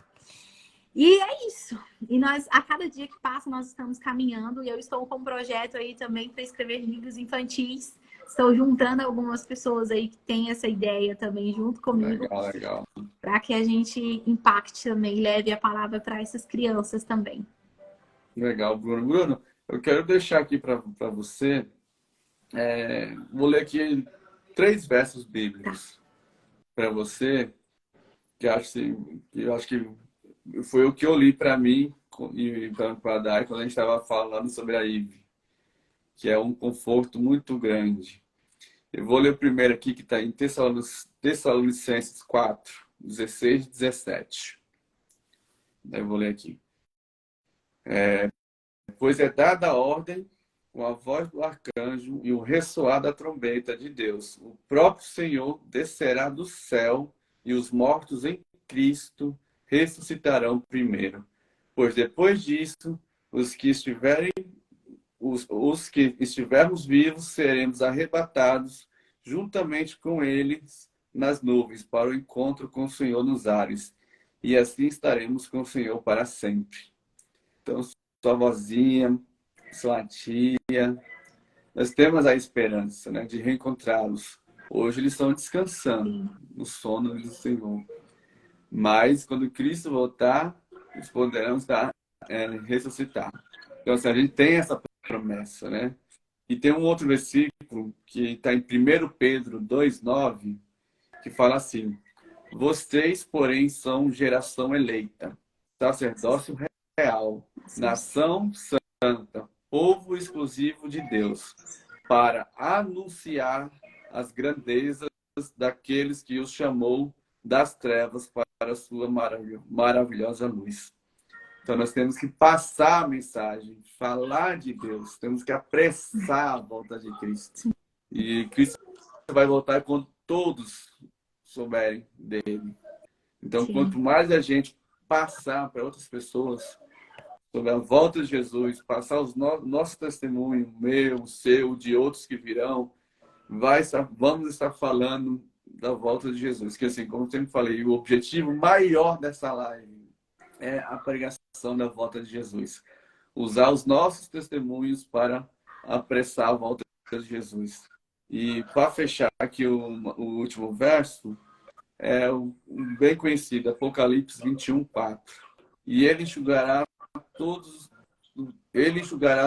S2: E é isso. E nós, a cada dia que passa, nós estamos caminhando. E eu estou com um projeto aí também para escrever livros infantis. Estou juntando algumas pessoas aí que têm essa ideia também junto comigo.
S1: Legal, legal.
S2: Para que a gente impacte também, leve a palavra para essas crianças também.
S1: Legal, Bruno. Bruno, eu quero deixar aqui para você. Vou ler aqui 3 versos bíblicos para você, que eu acho que foi o que eu li para mim e para a Dai quando a gente estava falando sobre a Ive, que é um conforto muito grande. Eu vou ler o primeiro aqui, que está em Tessalonicenses 4, 16 e 17. Eu vou ler aqui. Pois é dada a ordem com a voz do arcanjo e o ressoar da trombeta de Deus. O próprio Senhor descerá do céu e os mortos em Cristo ressuscitarão primeiro. Pois depois disso, os que estivermos vivos seremos arrebatados juntamente com eles nas nuvens para o encontro com o Senhor nos ares. E assim estaremos com o Senhor para sempre. Então, sua vozinha, sua tia, nós temos a esperança, né, de reencontrá-los. Hoje eles estão descansando no sono do Senhor. Mas quando Cristo voltar, eles poderão ressuscitar. Então, assim, a gente tem essa promessa, né? E tem um outro versículo que está em 1 Pedro 2,9, que fala assim: vocês, porém, são geração eleita, sacerdócio real, nação santa, povo exclusivo de Deus, para anunciar as grandezas daqueles que os chamou das trevas para a sua maravilhosa luz. Então, nós temos que passar a mensagem, falar de Deus, temos que apressar a volta de Cristo. E Cristo vai voltar quando todos souberem dele. Então, quanto mais a gente passar para outras pessoas sobre a volta de Jesus, passar os nosso testemunho, meu, seu, de outros que virão, vamos estar falando da volta de Jesus. Que, assim, como eu sempre falei, o objetivo maior dessa live é a pregação da volta de Jesus. Usar os nossos testemunhos para apressar a volta de Jesus. E para fechar aqui o último verso, é um bem conhecido, Apocalipse 21:4. E ele enxugará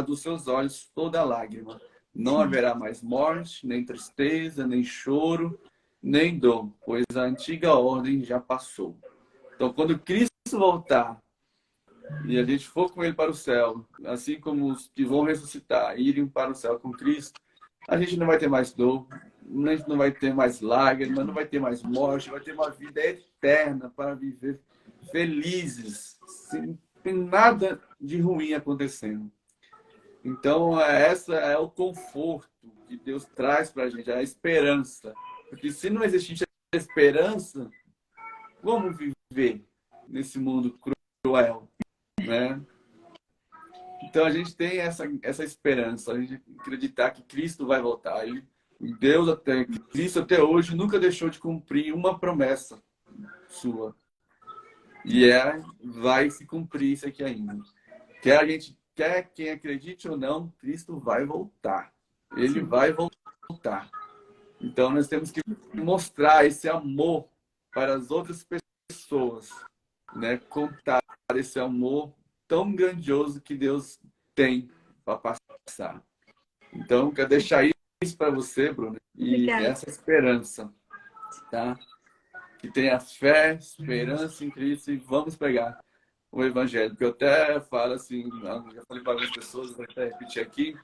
S1: dos seus olhos toda lágrima. Não haverá mais morte, nem tristeza, nem choro, nem dor, pois a antiga ordem já passou. Então, quando Cristo voltar e a gente for com ele para o céu, assim como os que vão ressuscitar e irem para o céu com Cristo, a gente não vai ter mais dor, a gente não vai ter mais lágrimas, não vai ter mais morte, vai ter uma vida eterna para viver felizes, sem nada de ruim acontecendo. Então, essa é o conforto que Deus traz para a gente, a esperança. Porque se não existisse a esperança, como viver nesse mundo cruel, né? Então, a gente tem essa esperança, a gente acreditar que Cristo vai voltar. Cristo até hoje nunca deixou de cumprir uma promessa sua. E vai se cumprir isso aqui ainda. Quer quem acredite ou não, Cristo vai voltar. Ele vai voltar. Então, nós temos que mostrar esse amor para as outras pessoas, né? Contar esse amor tão grandioso que Deus tem para passar. Então, quero deixar isso para você, Bruna, e essa esperança, tá? Que tenha fé, esperança em Cristo e vamos pregar o Evangelho. Porque eu até falo assim, já falei para algumas pessoas, vou até repetir aqui,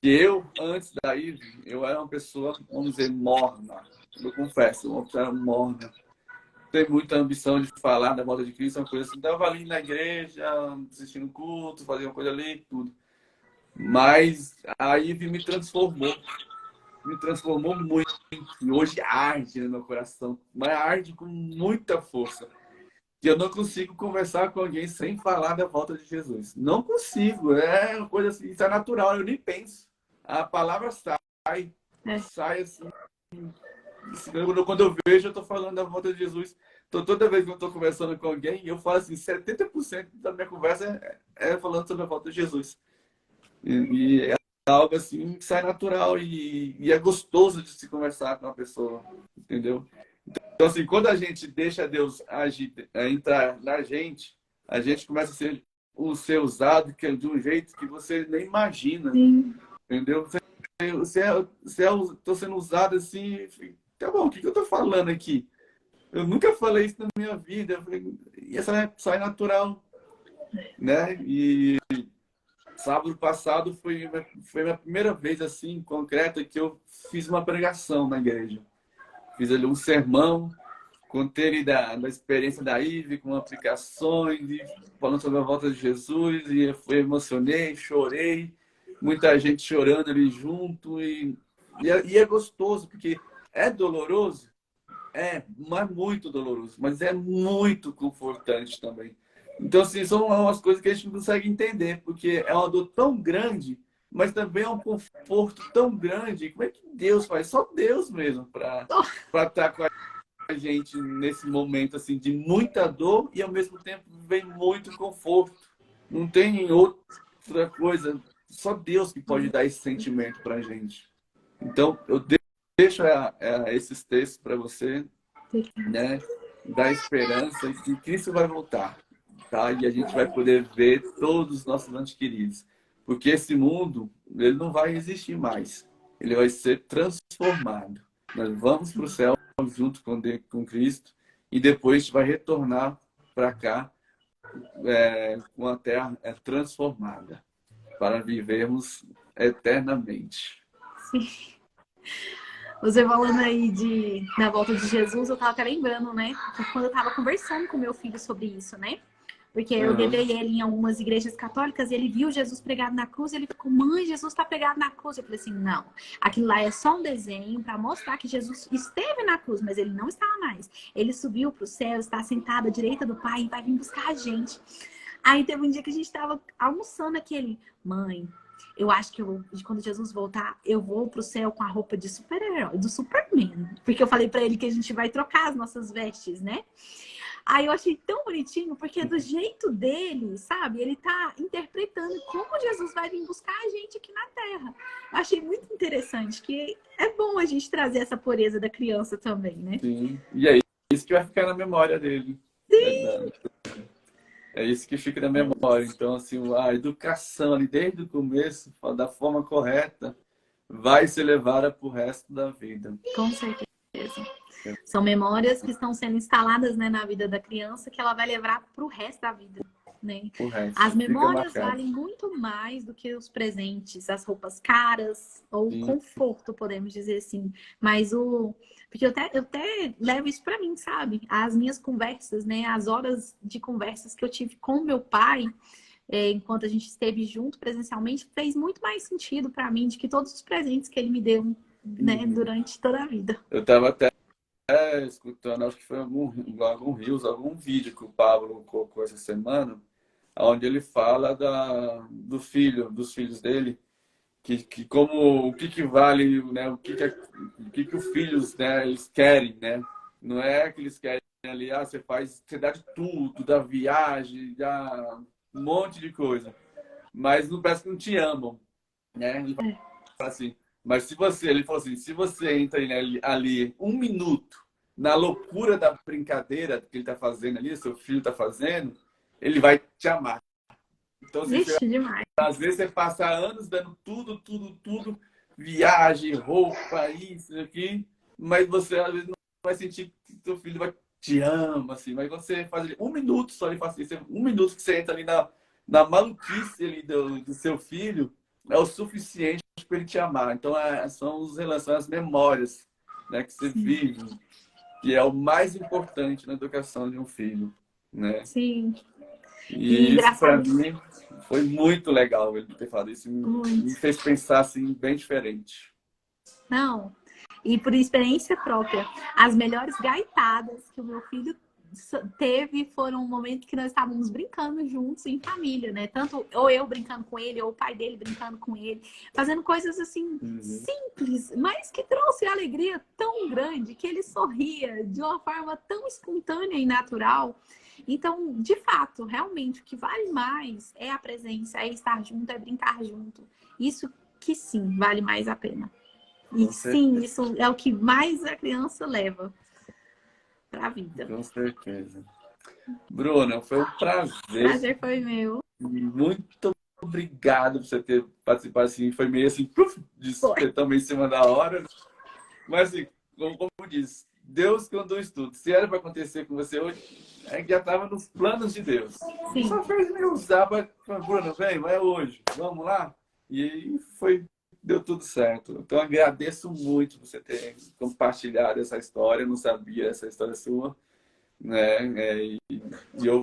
S1: que eu, antes da IVE, eu era uma pessoa, vamos dizer, morna. Eu confesso, uma pessoa morna. Tenho muita ambição de falar da volta de Cristo, uma coisa assim. Estava ali na igreja, assistindo culto, fazia uma coisa ali, tudo. Mas a IVE me transformou muito. E hoje arde no meu coração, mas arde com muita força. Que eu não consigo conversar com alguém sem falar da volta de Jesus. Não consigo, é uma coisa assim, isso é natural, eu nem penso. A palavra sai assim. Quando eu vejo, eu estou falando da volta de Jesus. Então, toda vez que eu estou conversando com alguém, eu falo assim, 70% da minha conversa é falando sobre a volta de Jesus. E é algo assim que sai natural e é gostoso de se conversar com uma pessoa, entendeu? Então, assim, quando a gente deixa Deus agir, entrar na gente, a gente começa a ser usado de um jeito que você nem imagina, entendeu? Estou sendo usado assim, tá bom, o que eu estou falando aqui? Eu nunca falei isso na minha vida. Eu falei, e essa sai natural, né? E sábado passado foi a minha primeira vez assim, concreta, que eu fiz uma pregação na igreja. Fiz ali um sermão, contei da experiência da IVE, com aplicações, falando sobre a volta de Jesus, e eu emocionei, chorei, muita gente chorando ali junto, e é gostoso, porque é doloroso, mas muito doloroso, mas é muito confortante também. Então, assim, são umas coisas que a gente não consegue entender, porque é uma dor tão grande mas também é um conforto tão grande. Como é que Deus faz? Só Deus mesmo para estar com a gente nesse momento assim de muita dor e ao mesmo tempo vem muito conforto. Não tem outra coisa, só Deus que pode dar esse sentimento para a gente. Então, eu deixo esses textos para você, né? Dar esperança e que Cristo vai voltar, tá? E a gente vai poder ver todos os nossos entes queridos. Porque esse mundo, ele não vai existir mais. Ele vai ser transformado. Nós vamos para o céu junto com Cristo e depois a gente vai retornar para cá com a terra transformada para vivermos eternamente.
S2: Sim. Você falando aí na volta de Jesus, eu tava até lembrando, né? Quando eu tava conversando com meu filho sobre isso, né? Porque eu levei ele em algumas igrejas católicas e ele viu Jesus pregado na cruz e ele ficou, mãe, Jesus está pregado na cruz. Eu falei assim, não, aquilo lá é só um desenho para mostrar que Jesus esteve na cruz, mas ele não estava mais. Ele subiu para o céu, está sentado à direita do Pai e vai vir buscar a gente. Aí teve um dia que a gente estava almoçando aquele, mãe, eu acho que quando Jesus voltar, eu vou pro céu com a roupa de super-herói, do Superman. Porque eu falei para ele que a gente vai trocar as nossas vestes, né? Aí eu achei tão bonitinho, porque do jeito dele, sabe? Ele tá interpretando como Jesus vai vir buscar a gente aqui na Terra. Eu achei muito interessante, que é bom a gente trazer essa pureza da criança também, né?
S1: Sim. E é isso que vai ficar na memória dele. Verdade. É isso que fica na memória. Então, assim, a educação ali desde o começo, da forma correta, vai ser levada para o resto da vida.
S2: Com certeza. São memórias que estão sendo instaladas, né, na vida da criança que ela vai levar para o resto da vida. Né? As memórias valem muito mais do que os presentes, as roupas caras ou o conforto, podemos dizer assim. Mas porque eu até levo isso para mim, sabe? As minhas conversas, né? As horas de conversas que eu tive com meu pai, enquanto a gente esteve junto presencialmente, fez muito mais sentido para mim do que todos os presentes que ele me deu, né? Durante toda a vida.
S1: Eu estava até escutando, acho que foi algum Reels, algum vídeo que o Pablo colocou essa semana, onde ele fala dos filhos dele, que como o que vale, né, o que os filhos, né, eles querem, né? Não é que eles querem ali, você dá de tudo, da viagem, dá um monte de coisa, mas não parece que não te amam, né? Ele fala assim, mas ele falou assim, se você entra ali um minuto na loucura da brincadeira que ele está fazendo ali, seu filho está fazendo, ele vai te amar. Então, assim,
S2: demais.
S1: Às vezes você passa anos dando tudo, viagem, roupa, isso, aqui, mas você às vezes não vai sentir que seu filho te ama, assim, mas você faz ali um minuto só, ele faz assim, um minuto que você entra ali na maluquice ali do seu filho, é o suficiente para ele te amar. Então, são os relações, as memórias, né, que você vive, que é o mais importante na educação de um filho, né?
S2: Sim.
S1: E isso, para mim, foi muito legal ele ter falado isso. Me fez pensar assim, bem diferente.
S2: Não. E por experiência própria, as melhores gaitadas que o meu filho teve foram um momento que nós estávamos brincando juntos em família, né? Tanto ou eu brincando com ele, ou o pai dele brincando com ele, fazendo coisas assim simples, mas que trouxe alegria tão grande que ele sorria de uma forma tão espontânea e natural. Então, de fato, realmente, o que vale mais é a presença, é estar junto, é brincar junto. Isso que sim, vale mais a pena. E sim, isso é o que mais a criança leva para a vida.
S1: Com certeza. Bruna, foi um prazer. O
S2: prazer foi meu.
S1: Muito obrigado por você ter participado assim. Foi meio assim, também em cima da hora. Mas assim, como disse, Deus conduz tudo. Se era para acontecer com você hoje, já estava nos planos de Deus.
S2: Sim.
S1: Só fez me usar para Bruna, vem, vai hoje, vamos lá. E aí deu tudo certo. Então agradeço muito você ter compartilhado essa história. Eu não sabia essa história sua, né?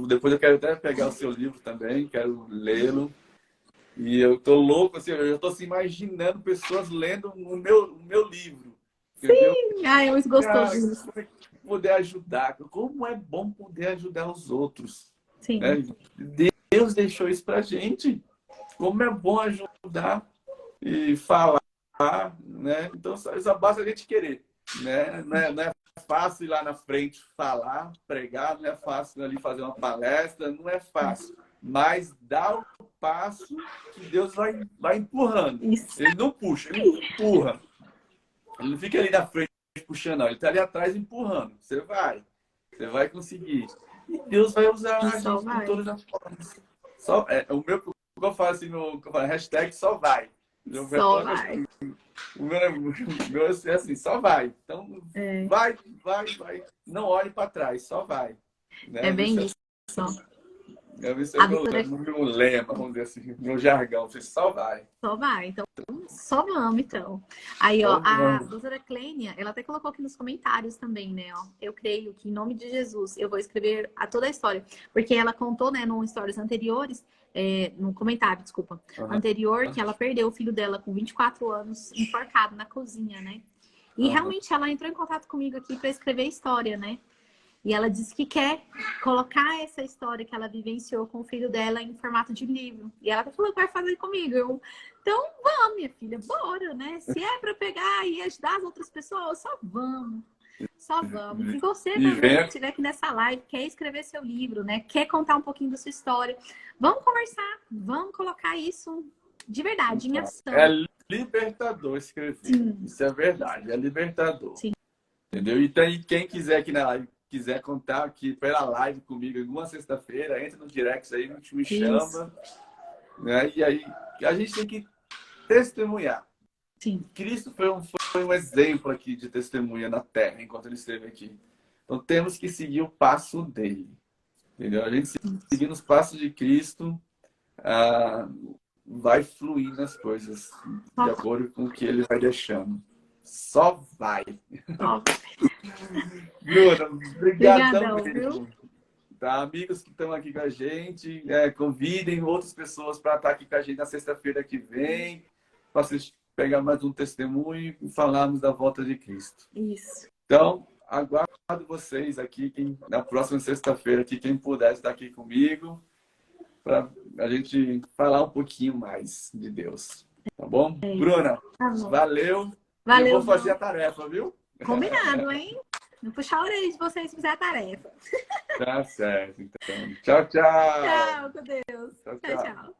S1: Depois eu quero até pegar o seu livro também, quero lê-lo. E eu tô louco, assim, eu já tô assim, imaginando pessoas lendo o meu livro. Entendeu?
S2: Sim, é muito gostoso.
S1: Poder ajudar. Como é bom poder ajudar os outros.
S2: Sim.
S1: Né? Deus deixou isso pra gente. Como é bom ajudar. e falar, né? Então só basta a gente querer, né? Não é fácil ir lá na frente falar, pregar, não é fácil ali fazer uma palestra, não é fácil. Mas dá o passo que Deus vai empurrando.
S2: Isso.
S1: Ele não puxa, ele empurra. Ele não fica ali na frente puxando, não. Ele está ali atrás empurrando. Você vai conseguir. E Deus vai usar a gente de todas as formas. O meu, que eu falo assim, hashtag só vai.
S2: Só vai.
S1: O meu é assim, só vai. Então, vai. Não olhe para trás, só vai. Né?
S2: É bem isso.
S1: Esse é o meu lema, vamos dizer assim, meu jargão. Você só vai.
S2: Só vai. Então, só vamos, então. Aí, ó, a doutora Clênia, ela até colocou aqui nos comentários também, né? Ó, eu creio que, em nome de Jesus, eu vou escrever toda a história. Porque ela contou, né, no stories anteriores, no comentário, desculpa, anterior, que ela perdeu o filho dela com 24 anos, enforcado na cozinha, né? E realmente ela entrou em contato comigo aqui para escrever a história, né? E ela disse que quer colocar essa história que ela vivenciou com o filho dela em formato de livro. E ela falou que vai fazer comigo. Então, vamos, minha filha, bora, né? Se é para pegar e ajudar as outras pessoas, só vamos. Só vamos. Se você também estiver aqui nessa live, quer escrever seu livro, né? Quer contar um pouquinho da sua história, vamos conversar, vamos colocar isso de verdade, em ação.
S1: É libertador escrever. Sim. Isso é verdade, é libertador.
S2: Sim.
S1: Entendeu? Então, quem quiser aqui na live, quiser contar aqui pela live comigo alguma sexta-feira, entra no direct aí, me chama. Né? E aí, a gente tem que testemunhar.
S2: Sim.
S1: Cristo foi um exemplo aqui de testemunha na Terra, enquanto ele esteve aqui. Então, temos que seguir o passo dele. Entendeu? A gente seguindo os passos de Cristo, vai fluir nas coisas, de acordo com o que ele vai deixando. Só vai. Bruna, obrigadão mesmo. Tá? Amigos que estão aqui com a gente, convidem outras pessoas para estar aqui com a gente na sexta-feira que vem, para vocês pegar mais um testemunho e falarmos da volta de Cristo.
S2: Isso.
S1: Então, aguardo vocês aqui, na próxima sexta-feira, quem puder estar aqui comigo, para a gente falar um pouquinho mais de Deus. Tá bom? Bruna, valeu.
S2: Valeu.
S1: Eu vou fazer a tarefa, viu?
S2: Combinado, hein? Vou puxar a orelha de vocês fizer a tarefa.
S1: Tá certo, então. Tchau, tchau.
S2: Tchau, com Deus. Tchau, tchau.